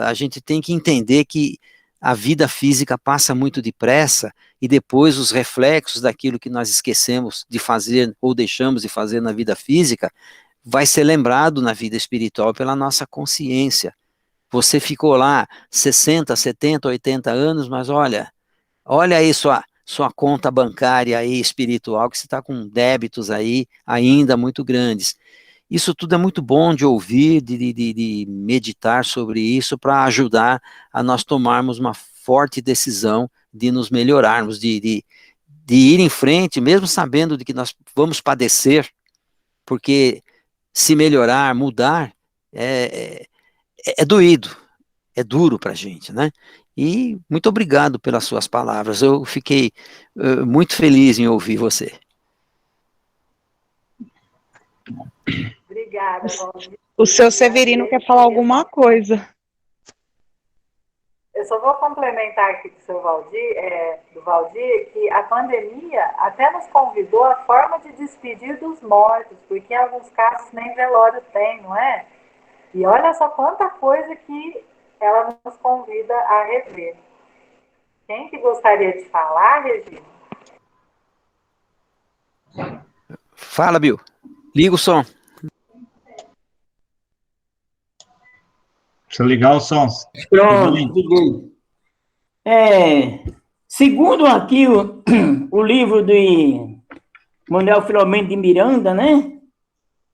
A gente tem que entender que a vida física passa muito depressa e depois os reflexos daquilo que nós esquecemos de fazer ou deixamos de fazer na vida física vai ser lembrado na vida espiritual pela nossa consciência. Você ficou lá 60, 70, 80 anos, mas olha aí sua conta bancária aí espiritual, que você está com débitos aí ainda muito grandes. Isso tudo é muito bom de ouvir, de meditar sobre isso, para ajudar a nós tomarmos uma forte decisão de nos melhorarmos, de ir em frente, mesmo sabendo de que nós vamos padecer, porque se melhorar, mudar, é doído, é duro para a gente, né? E muito obrigado pelas suas palavras, eu fiquei muito feliz em ouvir você. Obrigada, Valdir. O seu Severino quer falar alguma coisa. Eu só vou complementar aqui do Valdir, que a pandemia até nos convidou a forma de despedir dos mortos, porque em alguns casos nem velório tem, não é? E olha só quanta coisa que ela nos convida a rever. Quem que gostaria de falar, Regina? Fala, Bill. Liga o som. Deixa eu ligar o som. Pronto, liguei. Segundo aqui o livro de Manuel Filomeno de Miranda, né?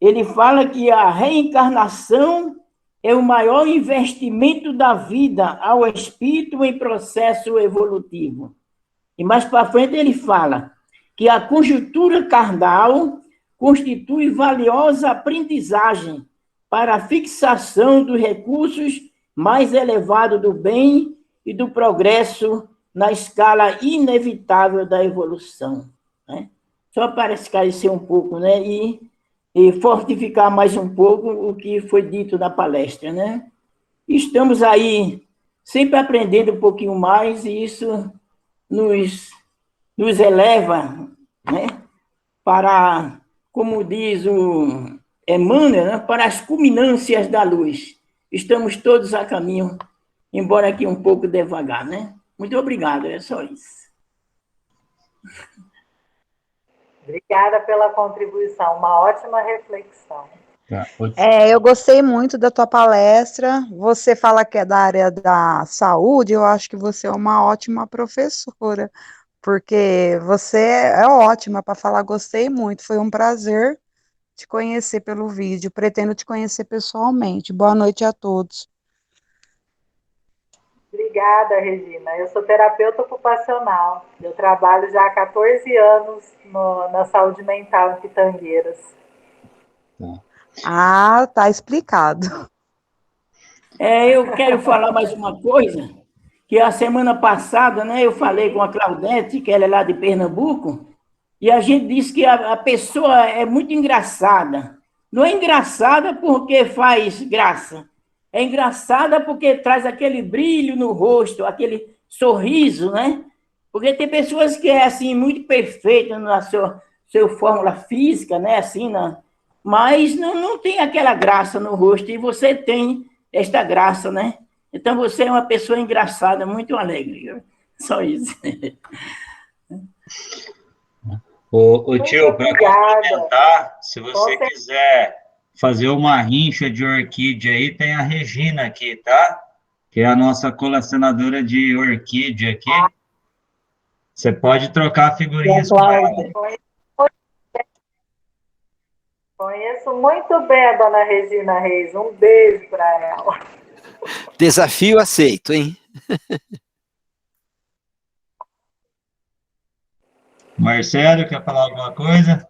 Ele fala que a reencarnação é o maior investimento da vida ao espírito em processo evolutivo. E mais para frente ele fala que a conjuntura carnal constitui valiosa aprendizagem para a fixação dos recursos mais elevados do bem e do progresso na escala inevitável da evolução, né? Só para esclarecer um pouco, né? E fortificar mais um pouco o que foi dito na palestra, né? Estamos aí sempre aprendendo um pouquinho mais e isso nos eleva, né? Para, como diz o Emmanuel, né? Para as culminâncias da luz. Estamos todos a caminho, embora aqui um pouco devagar, né? Muito obrigado, é só isso. Obrigada pela contribuição, uma ótima reflexão. Eu gostei muito da tua palestra. Você fala que é da área da saúde, eu acho que você é uma ótima professora, porque você é ótima para falar, gostei muito, foi um prazer te conhecer pelo vídeo, pretendo te conhecer pessoalmente. Boa noite a todos. Obrigada, Regina. Eu sou terapeuta ocupacional. Eu trabalho já há 14 anos na saúde mental em Pitangueiras. Ah, tá explicado. Eu quero falar mais uma coisa, que a semana passada, né, eu falei com a Claudete, que ela é lá de Pernambuco, e a gente disse que a pessoa é muito engraçada. Não é engraçada porque faz graça, é engraçada porque traz aquele brilho no rosto, aquele sorriso, né? Porque tem pessoas que é assim, muito perfeita na sua fórmula física, né? Assim, mas não tem aquela graça no rosto, e você tem esta graça, né? Então você é uma pessoa engraçada, muito alegre. Só isso. Ô tio, para complementar, se você quiser fazer uma rincha de orquídea aí, tem a Regina aqui, tá? Que é a nossa colecionadora de orquídea aqui. Você pode trocar figurinhas com ela. Conheço muito bem a dona Regina Reis. Um beijo para ela. Desafio aceito, hein? Marcelo, quer falar alguma coisa?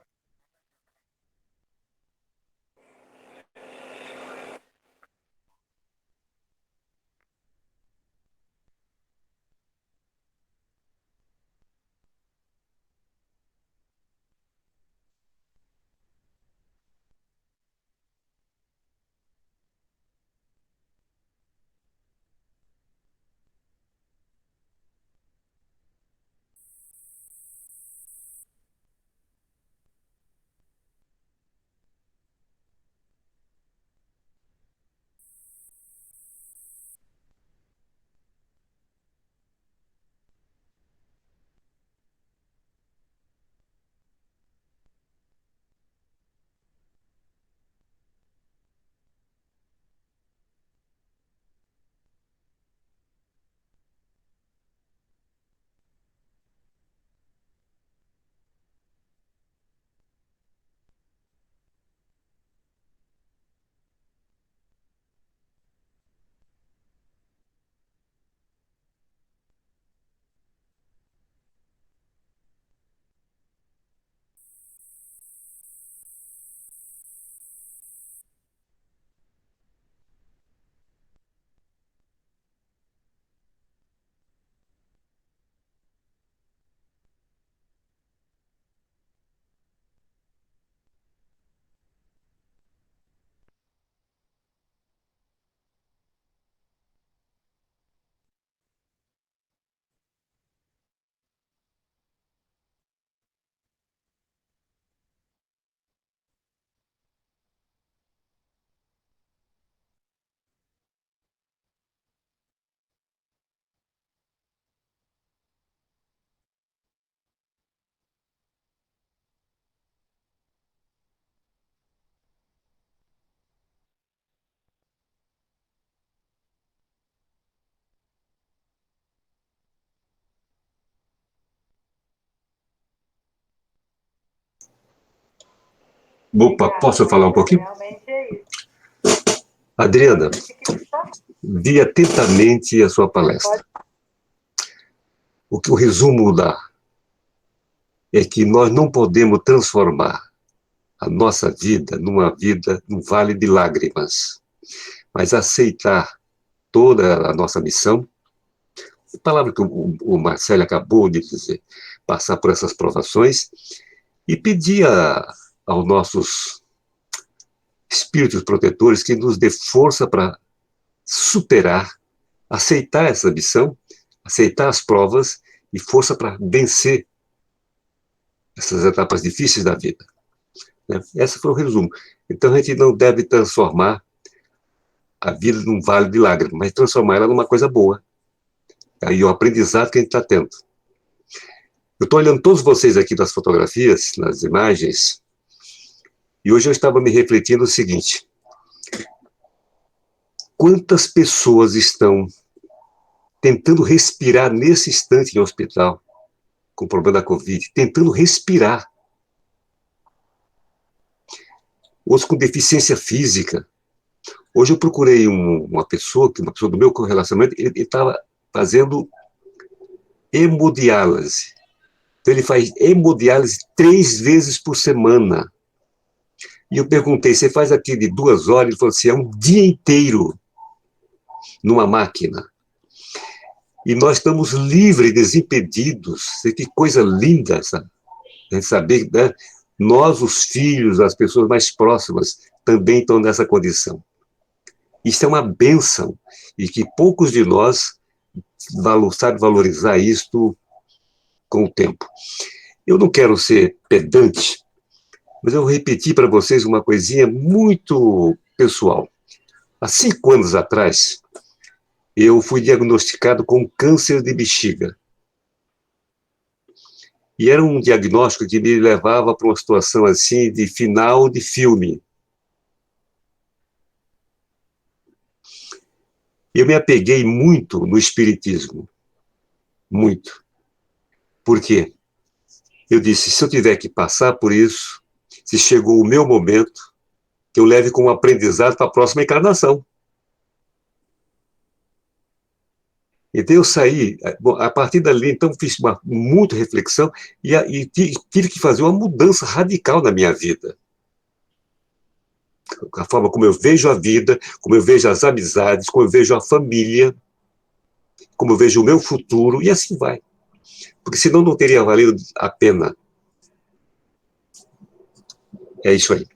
Opa, posso falar um pouquinho? Realmente é isso. Adriana, vi atentamente a sua palestra. O que o resumo dá é que nós não podemos transformar a nossa vida num vale de lágrimas, mas aceitar toda a nossa missão, a palavra que o Marcelo acabou de dizer, passar por essas provações e pedir aos nossos espíritos protetores que nos dê força para superar, aceitar essa missão, aceitar as provas e força para vencer essas etapas difíceis da vida. Esse foi o resumo. Então a gente não deve transformar a vida num vale de lágrimas, mas transformar ela numa coisa boa. Aí o aprendizado que a gente está tendo. Eu estou olhando todos vocês aqui nas fotografias, nas imagens, e hoje eu estava me refletindo o seguinte: quantas pessoas estão tentando respirar nesse instante em hospital, com o problema da Covid, tentando respirar. Outros com deficiência física. Hoje eu procurei uma pessoa do meu relacionamento, ele estava fazendo hemodiálise. Então ele faz hemodiálise 3 vezes por semana. E eu perguntei, você faz aqui de 2 horas? Ele falou assim, é um dia inteiro numa máquina. E nós estamos livres, desimpedidos. Que coisa linda essa, a gente saber, né? Nós, os filhos, as pessoas mais próximas, também estão nessa condição. Isso é uma bênção, e que poucos de nós sabem valorizar isto com o tempo. Eu não quero ser pedante, mas eu vou repetir para vocês uma coisinha muito pessoal. Há 5 anos atrás, eu fui diagnosticado com câncer de bexiga. E era um diagnóstico que me levava para uma situação assim de final de filme. Eu me apeguei muito no espiritismo. Muito. Por quê? Eu disse, se eu tiver que passar por isso, se chegou o meu momento, que eu leve como aprendizado para a próxima encarnação. Então, eu saí, bom, a partir dali, então, fiz muita reflexão e tive que fazer uma mudança radical na minha vida. A forma como eu vejo a vida, como eu vejo as amizades, como eu vejo a família, como eu vejo o meu futuro, e assim vai. Porque senão não teria valido a pena. É isso aí.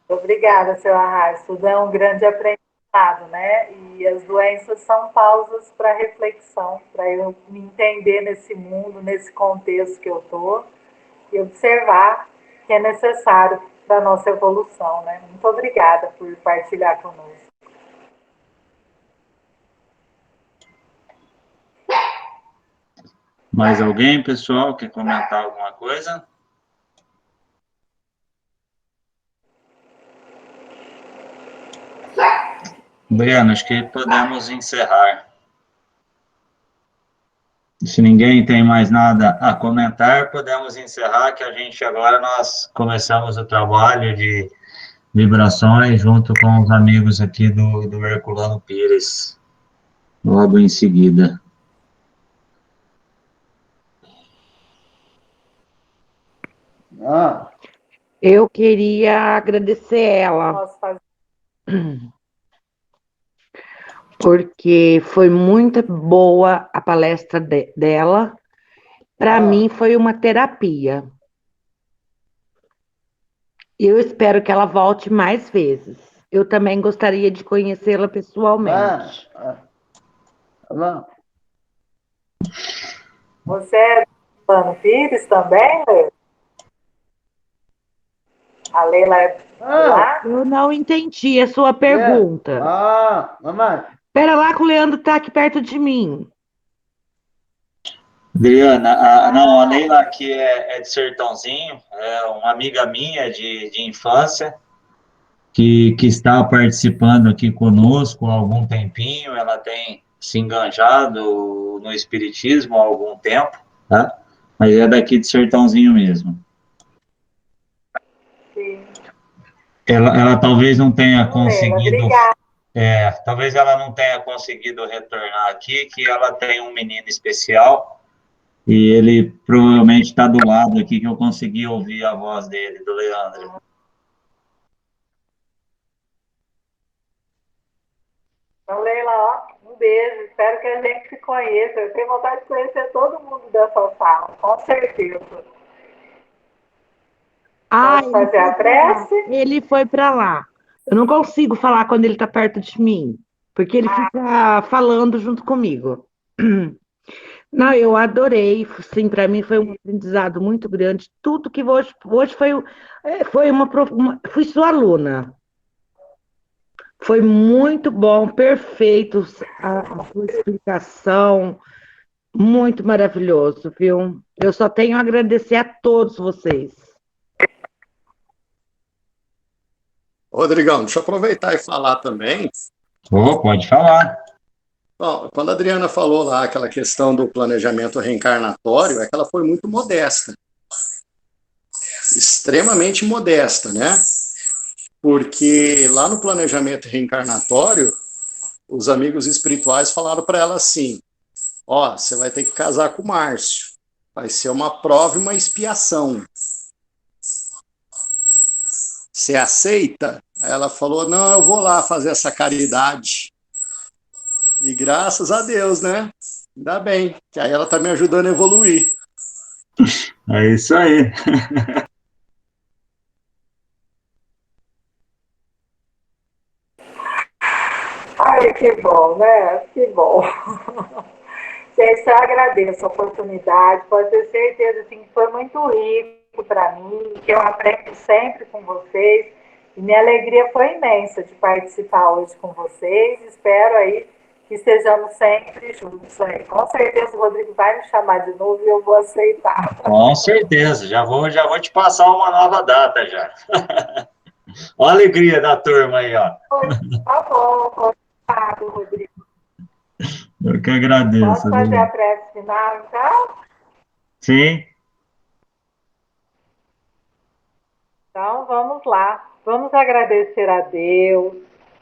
Obrigada, seu Arraes. Tudo é um grande aprendizado, né? E as doenças são pausas para reflexão, para eu me entender nesse mundo, nesse contexto que eu estou, e observar que é necessário para a nossa evolução, né? Muito obrigada por partilhar conosco. Mais alguém, pessoal, quer comentar alguma coisa? Breno, acho que podemos encerrar. Se ninguém tem mais nada a comentar, podemos encerrar, que a gente agora nós começamos o trabalho de vibrações junto com os amigos aqui do Herculano Pires, logo em seguida. Eu queria agradecer ela, Posso fazer? porque foi muito boa a palestra dela. Para mim, foi uma terapia. Eu espero que ela volte mais vezes. Eu também gostaria de conhecê-la pessoalmente. Você é do Herculano Pires também, Leila? A Leila é de lá? Eu não entendi a sua pergunta. Espera lá que o Leandro está aqui perto de mim. Adriana, não, a Leila aqui é de Sertãozinho, é uma amiga minha de infância, que está participando aqui conosco há algum tempinho, ela tem se enganjado no espiritismo há algum tempo, tá? Mas é daqui de Sertãozinho mesmo. Sim. Ela talvez não tenha conseguido, Obrigada. talvez ela não tenha conseguido retornar aqui, que ela tem um menino especial, e ele provavelmente está do lado aqui, que eu consegui ouvir a voz dele, do Leandro. Então, Leila, ó, um beijo. Espero que a gente se conheça. Eu tenho vontade de conhecer todo mundo dessa sala, com certeza. Posso fazer a prece? Ele foi para lá. Eu não consigo falar quando ele está perto de mim, porque ele fica falando junto comigo. Não, eu adorei. Sim, para mim foi um aprendizado muito grande. Tudo que hoje fui sua aluna. Foi muito bom, perfeito a sua explicação, muito maravilhoso, viu? Eu só tenho a agradecer a todos vocês. Rodrigão, deixa eu aproveitar e falar também. Pode falar. Bom, quando a Adriana falou lá aquela questão do planejamento reencarnatório, é que ela foi muito modesta. Extremamente modesta, né? Porque lá no planejamento reencarnatório, os amigos espirituais falaram para ela assim: ó, você vai ter que casar com o Márcio. Vai ser uma prova e uma expiação. Você aceita? Ela falou: não, eu vou lá fazer essa caridade. E graças a Deus, né? Ainda bem, que aí ela está me ajudando a evoluir. É isso aí. Ai, que bom, né? Que bom. Gente, eu agradeço a oportunidade. Pode ter certeza assim, que foi muito rico para mim, que eu aprendo sempre com vocês. E minha alegria foi imensa de participar hoje com vocês. Espero aí que estejamos sempre juntos aí. Com certeza o Rodrigo vai me chamar de novo e eu vou aceitar. Com certeza, já vou te passar uma nova data já. Olha a alegria da turma aí, ó. Tá bom, combinado, Rodrigo. Eu que agradeço. Posso fazer a prece final, então? Sim. Então, vamos lá. Vamos agradecer a Deus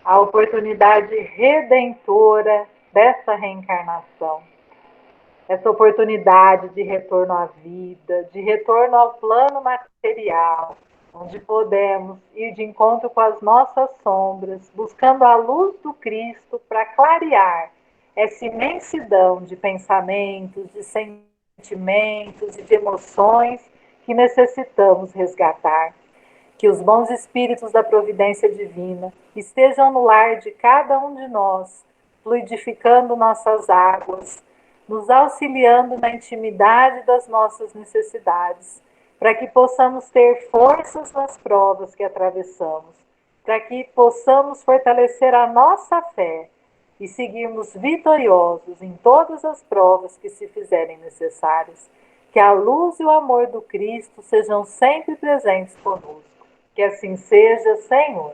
a oportunidade redentora dessa reencarnação. Essa oportunidade de retorno à vida, de retorno ao plano material, onde podemos ir de encontro com as nossas sombras, buscando a luz do Cristo para clarear essa imensidão de pensamentos, de sentimentos e de emoções que necessitamos resgatar. Que os bons espíritos da providência divina estejam no lar de cada um de nós, fluidificando nossas águas, nos auxiliando na intimidade das nossas necessidades, para que possamos ter forças nas provas que atravessamos, para que possamos fortalecer a nossa fé e seguirmos vitoriosos em todas as provas que se fizerem necessárias. Que a luz e o amor do Cristo sejam sempre presentes conosco. Que assim seja, Senhor.